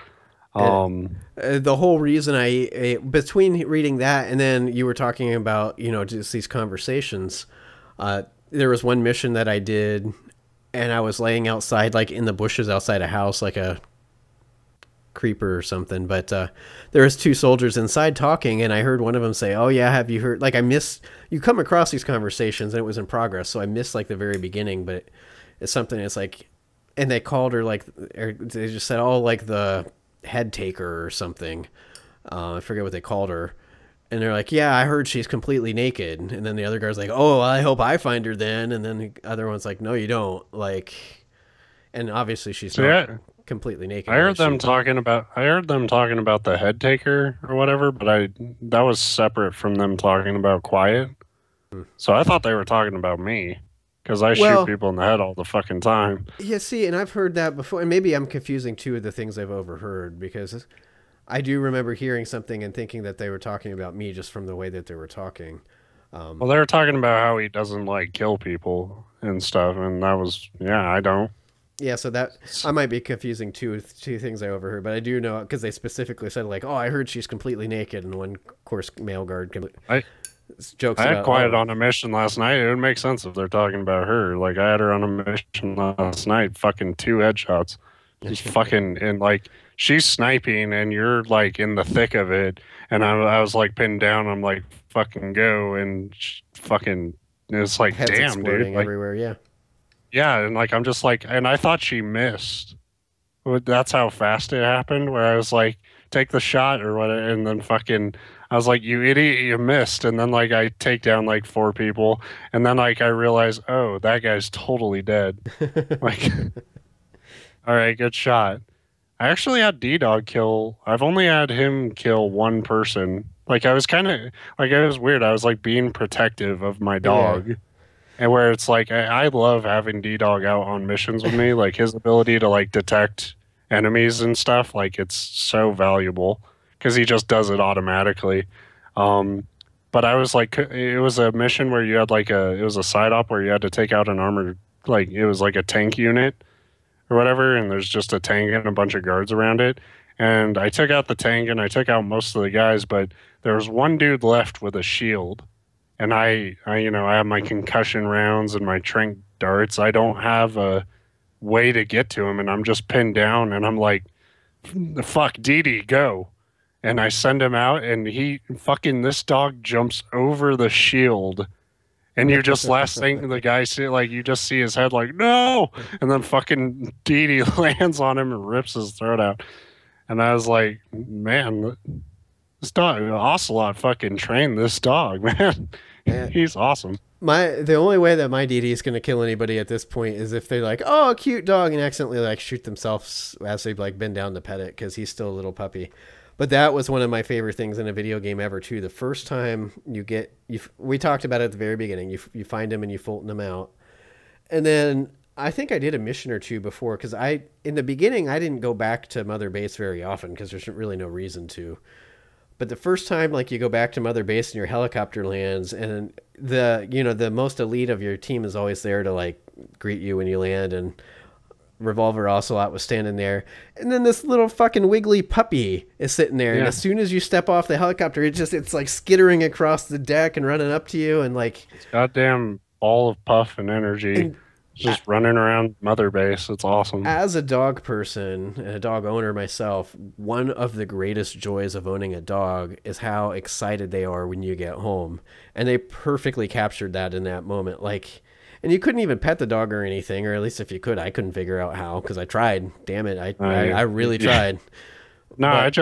Um, The whole reason between reading that and then you were talking about, just these conversations, there was one mission that I did and I was laying outside, like in the bushes outside a house, like a creeper or something. But there was two soldiers inside talking and I heard one of them say, "Oh yeah, have you heard?" Like you come across these conversations and it was in progress. So I missed like the very beginning, but it's something that's like, and they called her like, or they just said, "Oh, like the head taker or something." I forget what they called her. And they're like, "Yeah, I heard she's completely naked." And then the other guy's like, "Oh, I hope I find her then." And then the other one's like, "No, you don't." Like, and obviously she's so not yeah, completely naked. I heard Like them talking about the head taker or whatever, but that was separate from them talking about quiet. So I thought they were talking about me because I shoot well, people in the head all the fucking time. yeah, see, and I've heard that before. And maybe I'm confusing two of the things I've overheard because I do remember hearing something and thinking that they were talking about me just from the way that they were talking. Well, they were talking about how he doesn't like kill people and stuff, and that was yeah, I don't. Yeah, so that I might be confusing two things I overheard, but I do know because they specifically said like, "Oh, I heard she's completely naked," and one, of course, male guard I jokes I had about, quiet "Oh, on a mission last night. It would make sense if they're talking about her. Like I had her on a mission last night, fucking two headshots, just fucking and like she's sniping and you're like in the thick of it, and I was like pinned down. I'm like fucking go and fucking. It's like heads damn, dude. exploding Like everywhere." Yeah, yeah, and like I'm just like, and I thought she missed. That's how fast it happened. Where I was like, take the shot or what, and then fucking, I was like, you idiot, you missed. And then like I take down like four people, and then like I realize, oh, that guy's totally dead. Like, all right, good shot. I actually had D-Dog kill. I've only had him kill one person. Like I was kind of like it was weird. I was like being protective of my yeah, dog. And where it's like I love having D-Dog out on missions with me. Like his ability to like detect enemies and stuff, like it's so valuable because he just does it automatically. Um, but I was like, it was a mission where you had like it was a side op where you had to take out an armored, like it was like a tank unit or whatever, and there's just a tank and a bunch of guards around it. And I took out the tank and I took out most of the guys, but there was one dude left with a shield and I have my concussion rounds and my trank darts. I don't have a way to get to him, and I'm just pinned down, and I'm like, "Fuck, Dee go!" And I send him out, and he fucking this dog jumps over the shield, and you just last thing the guy see like you just see his head like no, and then fucking Dee lands on him and rips his throat out, and I was like, man. This dog, Ocelot, fucking trained this dog, man. yeah. He's awesome. The only way that my DD is going to kill anybody at this point is if they like, "Oh, a cute dog," and accidentally like shoot themselves as they like bend down to pet it because he's still a little puppy. But that was one of my favorite things in a video game ever too. The first time we talked about it at the very beginning. You find him and you Fulton him out, and then I think I did a mission or two before because in the beginning I didn't go back to Mother Base very often because there's really no reason to. But the first time, like you go back to Mother Base and your helicopter lands, and the most elite of your team is always there to like greet you when you land, and Revolver Ocelot was standing there, and then this little fucking wiggly puppy is sitting there, and as soon as you step off the helicopter, it's like skittering across the deck and running up to you, and like It's goddamn ball of puff and energy. and just running around Mother Base. It's awesome. As a dog person and a dog owner myself, one of the greatest joys of owning a dog is how excited they are when you get home. And they perfectly captured that in that moment. Like, and you couldn't even pet the dog or anything, or at least if you could, I couldn't figure out how because I tried. Damn it, I really tried. No, But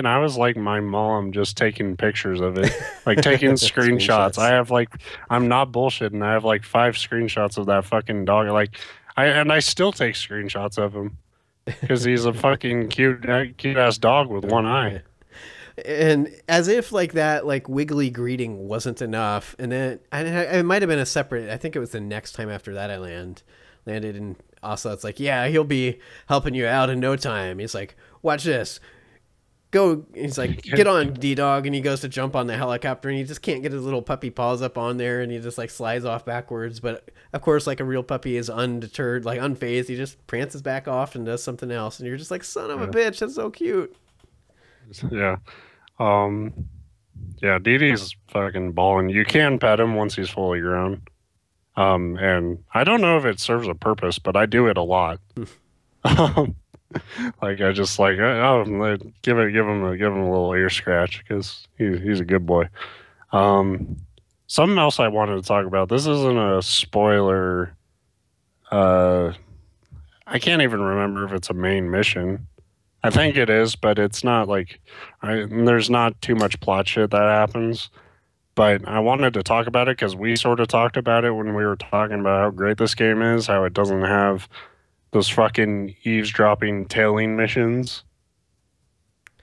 I was like my mom, just taking pictures of it, like taking screenshots. screenshots. I'm not bullshitting. I have like 5 screenshots of that fucking dog. I still take screenshots of him because he's a fucking cute ass dog with one eye. Yeah. And as if like that like wiggly greeting wasn't enough, and then it might have been a separate, I think it was the next time after that I landed, and also it's like, yeah, he'll be helping you out in no time. He's like, watch this, go. He's like, get on, D-Dog, and he goes to jump on the helicopter, and he just can't get his little puppy paws up on there, and he just like slides off backwards. But of course, like a real puppy is undeterred, like unfazed. He just prances back off and does something else, and you're just like, son of a bitch, that's so cute. Yeah. Um, yeah, Dee Dee's fucking balling. You can pet him once he's fully grown. And I don't know if it serves a purpose, but I do it a lot. Um, like I just like, give him a little ear scratch because he's a good boy. Um, Something else I wanted to talk about. This isn't a spoiler. Uh, I can't even remember if it's a main mission. I think it is, but it's not like there's not too much plot shit that happens. But I wanted to talk about it because we sort of talked about it when we were talking about how great this game is, how it doesn't have those fucking eavesdropping tailing missions.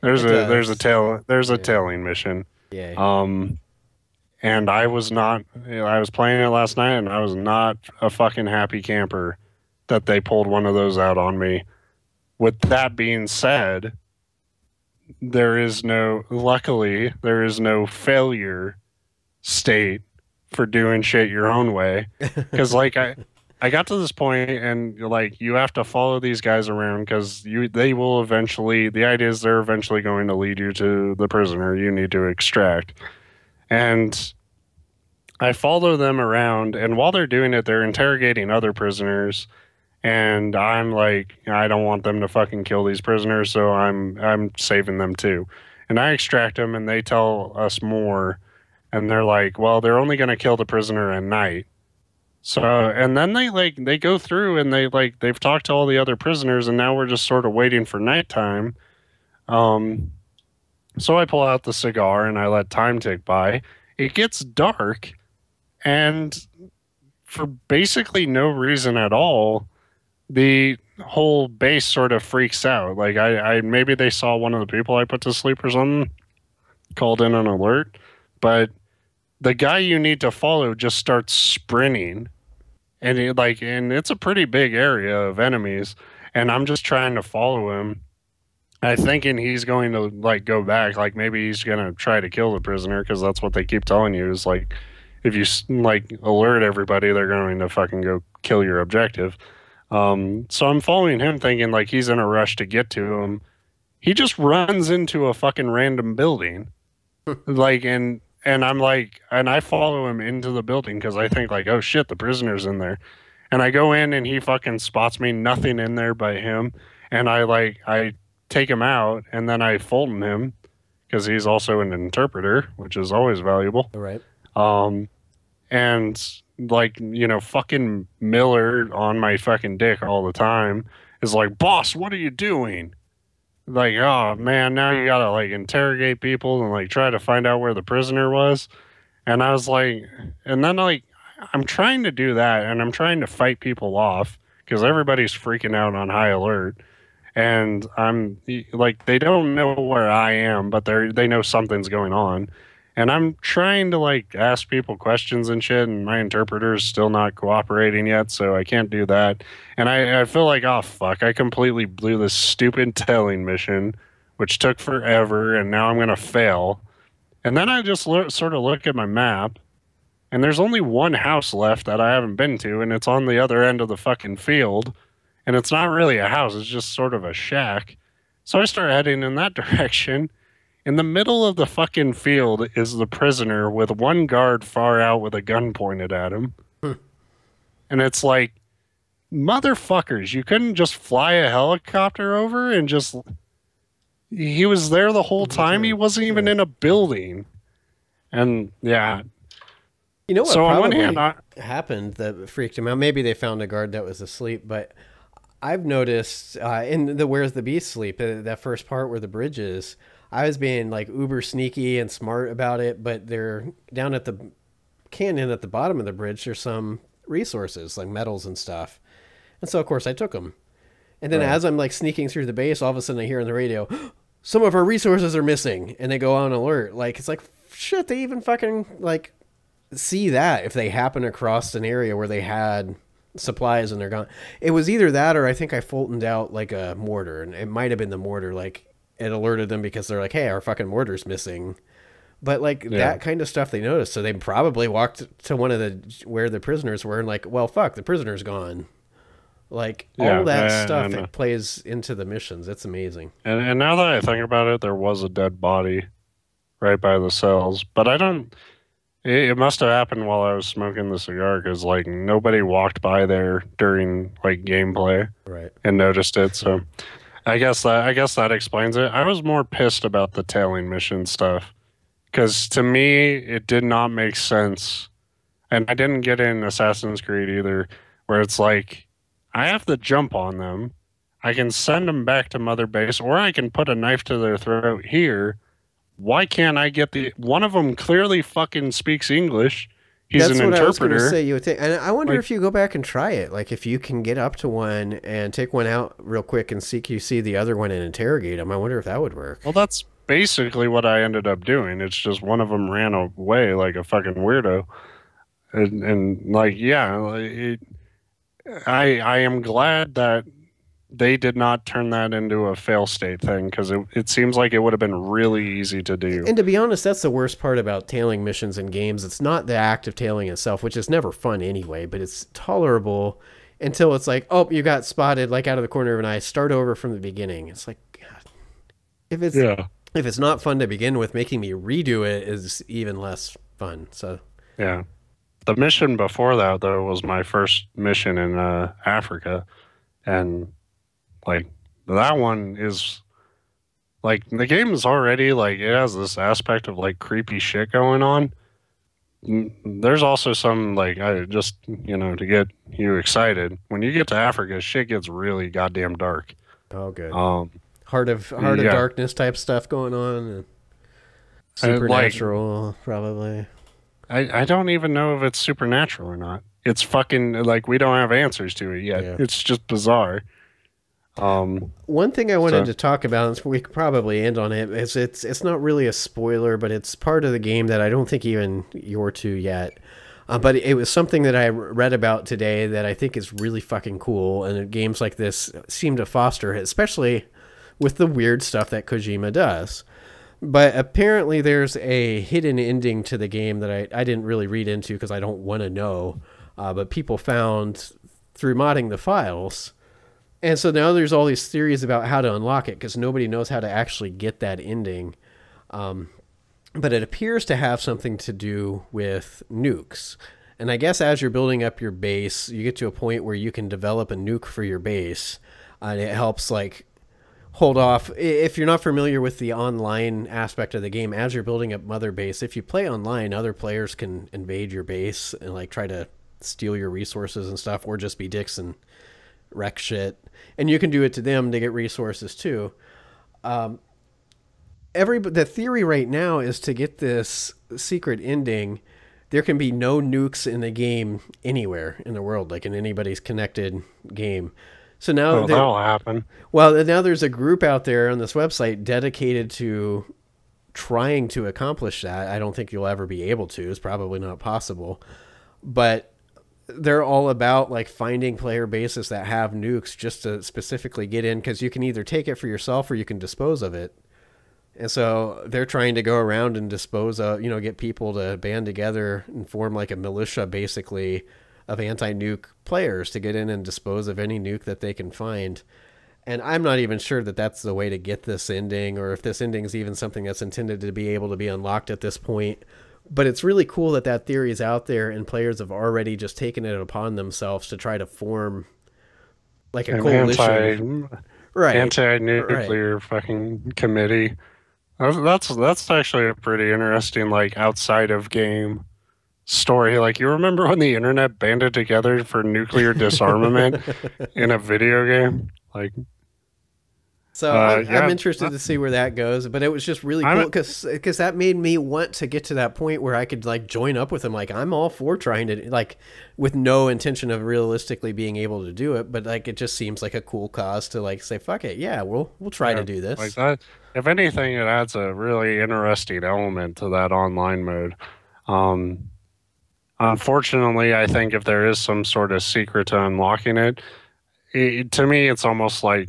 There's It does. There's a Yeah. tailing mission. Yeah. Um, and I was not. I was playing it last night, and I was not a fucking happy camper that they pulled one of those out on me. With that being said, luckily, there is no failure state for doing shit your own way. Because, like, I got to this point and, like, you have to follow these guys around because they will eventually, the idea is they're eventually going to lead you to the prisoner you need to extract. And I follow them around, and while they're doing it, they're interrogating other prisoners. And I'm like, I don't want them to fucking kill these prisoners, so I'm saving them too. And I extract them, and they tell us more. And they're like, well, they're only gonna kill the prisoner at night. So, and then they go through and they've talked to all the other prisoners, and now we're just sort of waiting for nighttime. Um, so I pull out the cigar and I let time tick by. It gets dark, and for basically no reason at all, the whole base sort of freaks out. Like I maybe they saw one of the people I put to sleep or something, called in an alert, but the guy you need to follow just starts sprinting, and and it's a pretty big area of enemies, and I'm just trying to follow him. I thinking he's going to like go back, like maybe he's gonna try to kill the prisoner because that's what they keep telling you is like if you like alert everybody, they're going to fucking go kill your objective. So I'm following him thinking like he's in a rush to get to him. He just runs into a fucking random building. Like and I'm like and I follow him into the building because I think like, oh shit, the prisoner's in there. And I go in and he fucking spots me, nothing in there but him. And I take him out and then I Fulton him because he's also an interpreter, which is always valuable. All right. Um and like, fucking Miller on my fucking dick all the time is like, boss, what are you doing? Like, oh man, now you gotta like interrogate people and like try to find out where the prisoner was. And I was like, and then like, I'm trying to do that and I'm trying to fight people off because everybody's freaking out on high alert. And I'm like, they don't know where I am, but they know something's going on. And I'm trying to like ask people questions and shit, and my interpreter's still not cooperating yet, so I can't do that. And I feel like, oh fuck, I completely blew this stupid telling mission, which took forever, and now I'm gonna fail. And then I just sort of look at my map, and there's only one house left that I haven't been to, and it's on the other end of the fucking field. And it's not really a house, it's just sort of a shack. So I start heading in that direction. In the middle of the fucking field is the prisoner with one guard far out with a gun pointed at him. And it's like, motherfuckers, you couldn't just fly a helicopter over and just. He was there the whole The whole time. He time. wasn't even Right. in a building. And yeah. You know what So on one hand, probably happened that freaked him out? Maybe they found a guard that was asleep, but I've noticed in the Where's the Beast Sleep, that first part where the bridge is, I was being like uber sneaky and smart about it, but they're down at the canyon at the bottom of the bridge. There's some resources like metals and stuff. And so, of course, I took them. And then right. as I'm like sneaking through the base, all of a sudden I hear on the radio, some of our resources are missing. And they go on alert. Like, it's like, shit, they even fucking like see that if they happen across an area where they had supplies and they're gone. It was either that or I think I Fultoned out like a mortar, and it might have been the mortar. Like it alerted them because they're like, "Hey, our fucking mortar's missing." But like Yeah. that kind of stuff they noticed, so they probably walked to one of the where the prisoners were and like, "Well, fuck, the prisoner's gone." Like all Yeah. that stuff And, that plays into the missions. It's amazing. and now that I think about it, there was a dead body right by the cells. But I don't. It must have happened while I was smoking the cigar because like nobody walked by there during like gameplay Right. and noticed it. So I guess that explains it. I was more pissed about the tailing mission stuff because to me it did not make sense, and I didn't get in Assassin's Creed either, where it's like I have to jump on them. I can send them back to Mother Base, or I can put a knife to their throat here. Why can't I get the one of them clearly fucking speaks English. He's That's an what I was going to interpreter. say. You would think, and I wonder Like, if you go back and try it. Like if you can get up to one and take one out real quick and CQC the other one and interrogate them. I wonder if that would work. well, that's basically what I ended up doing. It's just one of them ran away like a fucking weirdo, and like, yeah, I am glad that they did not turn that into a fail state thing because it seems like it would have been really easy to do. And to be honest, that's the worst part about tailing missions in games. It's not the act of tailing itself, which is never fun anyway, but it's tolerable until it's like, oh, you got spotted like out of the corner of an eye. Start over from the beginning. It's like, God, if it's Yeah. if it's not fun to begin with, making me redo it is even less fun. So Yeah. The mission before that though was my first mission in Africa, and like that one is like the game is already like it has this aspect of like creepy shit going on. There's also some like I just to get you excited when you get to Africa, shit gets really goddamn dark. oh, good. Um, Heart of yeah, darkness type stuff going on. And like supernatural, probably. I don't even know if it's supernatural or not. It's fucking like we don't have answers to it yet. Yeah. It's just bizarre. Um, One thing I wanted so to talk about, and we could probably end on it, is it's not really a spoiler, but it's part of the game that I don't think even you're to yet. But it was something that I read about today that I think is really fucking cool, and games like this seem to foster it, especially with the weird stuff that Kojima does. But apparently, there's a hidden ending to the game that I didn't really read into because I don't want to know. But people found through modding the files. And so now there's all these theories about how to unlock it because nobody knows how to actually get that ending. But it appears to have something to do with nukes. And I guess as you're building up your base, you get to a point where you can develop a nuke for your base. And it helps like hold off. If you're not familiar with the online aspect of the game, as you're building up Mother Base, if you play online, other players can invade your base and like try to steal your resources and stuff, or just be dicks and wreck shit. And you can do it to them to get resources too. The theory right now is to get this secret ending. There can be no nukes in the game anywhere in the world, like in anybody's connected game. So now oh, that'll happen. well, now there's a group out there on this website dedicated to trying to accomplish that. I don't think you'll ever be able to. It's probably not possible. But they're all about like finding player bases that have nukes just to specifically get in because you can either take it for yourself or you can dispose of it. And so they're trying to go around and dispose of, get people to band together and form like a militia basically of anti-nuke players to get in and dispose of any nuke that they can find. And I'm not even sure that that's the way to get this ending, or if this ending is even something that's intended to be able to be unlocked at this point. But it's really cool that that theory is out there and players have already just taken it upon themselves to try to form like a An coalition. Right. Right. anti-nuclear fucking committee. That's actually a pretty interesting like outside of game story. Like you remember when the internet banded together for nuclear disarmament in a video game? Like So I'm yeah, interested to see where that goes, but it was just really cool I'm because that made me want to get to that point where I could like join up with him. Like I'm all for trying to like with no intention of realistically being able to do it, but like it just seems like a cool cause to like say fuck it, yeah, we'll try to yeah, do like this. that. If anything, it adds a really interesting element to that online mode. Um, Unfortunately, I think if there is some sort of secret to unlocking it, to me, it's almost like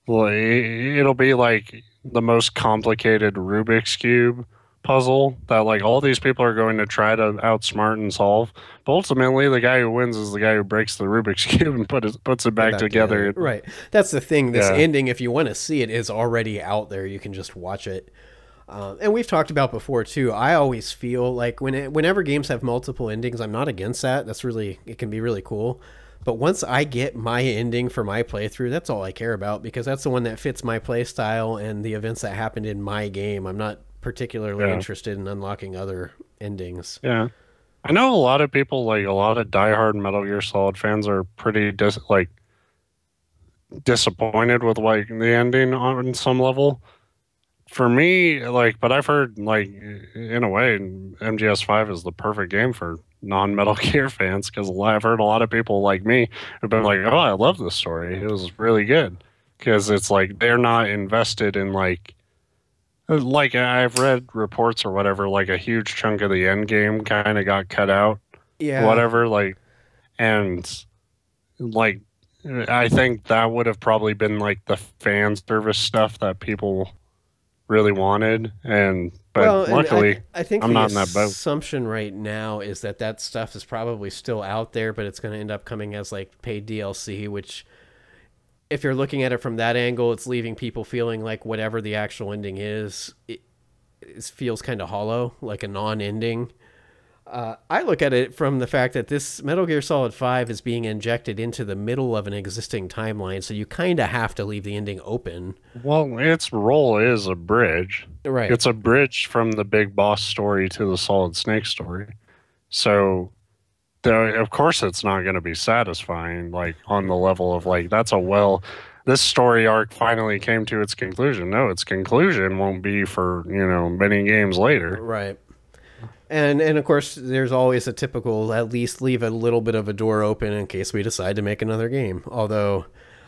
well, it'll be like the most complicated Rubik's Cube puzzle that like all these people are going to try to outsmart and solve. But ultimately, the guy who wins is the guy who breaks the Rubik's Cube and puts it Put it back back together. together. Right. That's the thing. This Yeah, ending, if you want to see it, is already out there. You can just watch it. And we've talked about before too. I always feel like whenever games have multiple endings, I'm not against that. That's really it can be really cool. But once I get my ending for my playthrough, that's all I care about because that's the one that fits my play style and the events that happened in my game. I'm not particularly yeah, interested in unlocking other endings. yeah. I know a lot of people, like a lot of diehard Metal Gear Solid fans, are pretty disappointed with like the ending on some level. For me, like, but I've heard like in a way, MGS5 is the perfect game for non-Metal Gear fans because I've heard a lot of people like me have been like, "Oh, I love this story. It was really good." Because it's like they're not invested in like I've read reports or whatever, like a huge chunk of the end game kind of got cut out, Yeah. whatever, like, and like I think that would have probably been like the fan service stuff that people really wanted, and but Well, and luckily I think I'm the not in that boat. assumption right now is that that stuff is probably still out there, but it's going to end up coming as like paid DLC, which if you're looking at it from that angle, it's leaving people feeling like whatever the actual ending is, it feels kind of hollow, like a non-ending. I look at it from the fact that this Metal Gear Solid 5 is being injected into the middle of an existing timeline, so you kind of have to leave the ending open. Well, its role is a bridge. Right. It's a bridge from the big boss story to the Solid Snake story. So, of course, it's not going to be satisfying, like on the level of like that's a well. This story arc finally came to its conclusion. No, its conclusion won't be for many games later. Right. And of course, there's always a typical at least leave a little bit of a door open in case we decide to make another game. Although,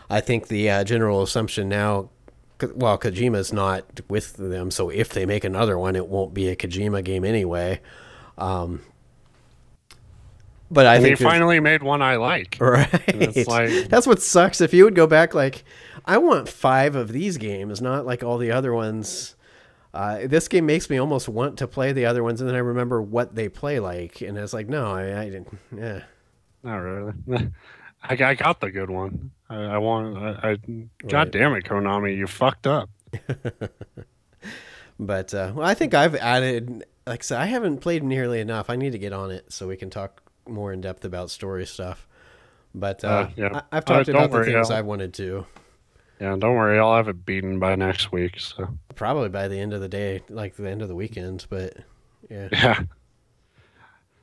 I think the general assumption now, well, Kojima's not with them, so if they make another one, it won't be a Kojima game anyway. Um, but I And he think there's finally made one I like. And it's right. like, That's what sucks. If you would go back, like, I want 5 of these games, not like all the other ones. This game makes me almost want to play the other ones, and then I remember what they play like, and it's like, no, I didn't. Yeah, not really. I got the good one. I want. God right. damn it, Konami, you fucked up. But well, I think I've added. Like I said, I haven't played nearly enough. I need to get on it so we can talk more in depth about story stuff. But Yeah. I've talked Don't about the worry. things I wanted to. Yeah, don't worry. I'll have it beaten by next week. So Probably by the end of the day, like the end of the weekend. But yeah, yeah.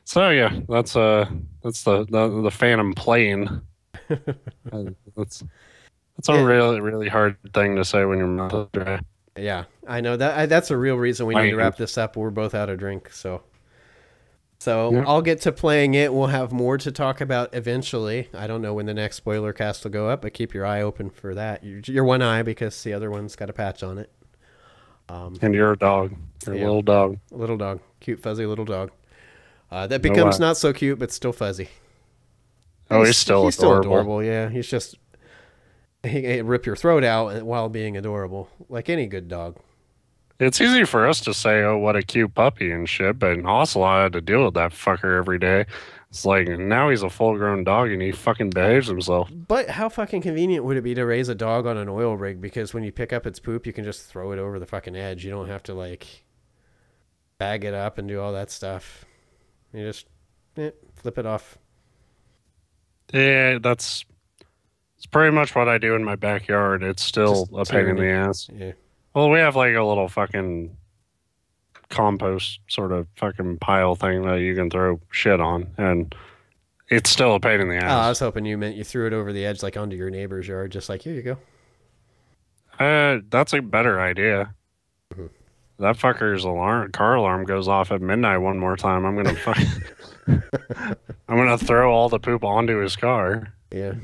So yeah, that's the Phantom plane. That's a yeah, really hard thing to say when you're mouth dry. yeah. I know that. That's a real reason we need to Plane. wrap this up. We're both out of drink, so Yeah. I'll get to playing it. We'll have more to talk about eventually. I don't know when the next spoiler cast will go up, but keep your eye open for that. Your one eye because the other one's got a patch on it. And you're a dog. You're a Yeah, little dog. little dog, cute fuzzy little dog. That No, becomes not so cute, but still fuzzy. oh, he's still Still adorable. adorable. Yeah, he's just he rip your throat out while being adorable, like any good dog. It's easy for us to say, "Oh, what a cute puppy" and shit, but Ocelot had to deal with that fucker every day. It's like now he's a full-grown dog and he fucking behaves himself. But how fucking convenient would it be to raise a dog on an oil rig? Because when you pick up its poop, you can just throw it over the fucking edge. You don't have to like bag it up and do all that stuff. You just flip it off. Yeah, it's pretty much what I do in my backyard. It's still a pain in the ass. Yeah. Well, we have like a little fucking compost sort of fucking pile thing that you can throw shit on, and it's still a pain in the ass. Oh, I was hoping you meant you threw it over the edge, like onto your neighbor's yard, just like, here you go. That's a better idea. Mm-hmm. That fucker's car alarm goes off at midnight one more time. I'm gonna I'm gonna throw all the poop onto his car. Yeah.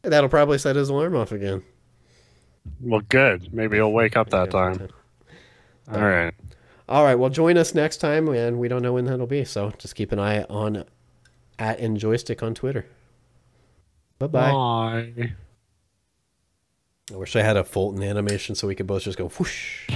That'll probably set his alarm off again. Well, good. Maybe he'll wake up that time. All right. All right. Well, join us next time, and we don't know when that'll be, so just keep an eye on at Njoystic on Twitter. Bye-bye. Bye. I wish I had a Fulton animation so we could both just go whoosh.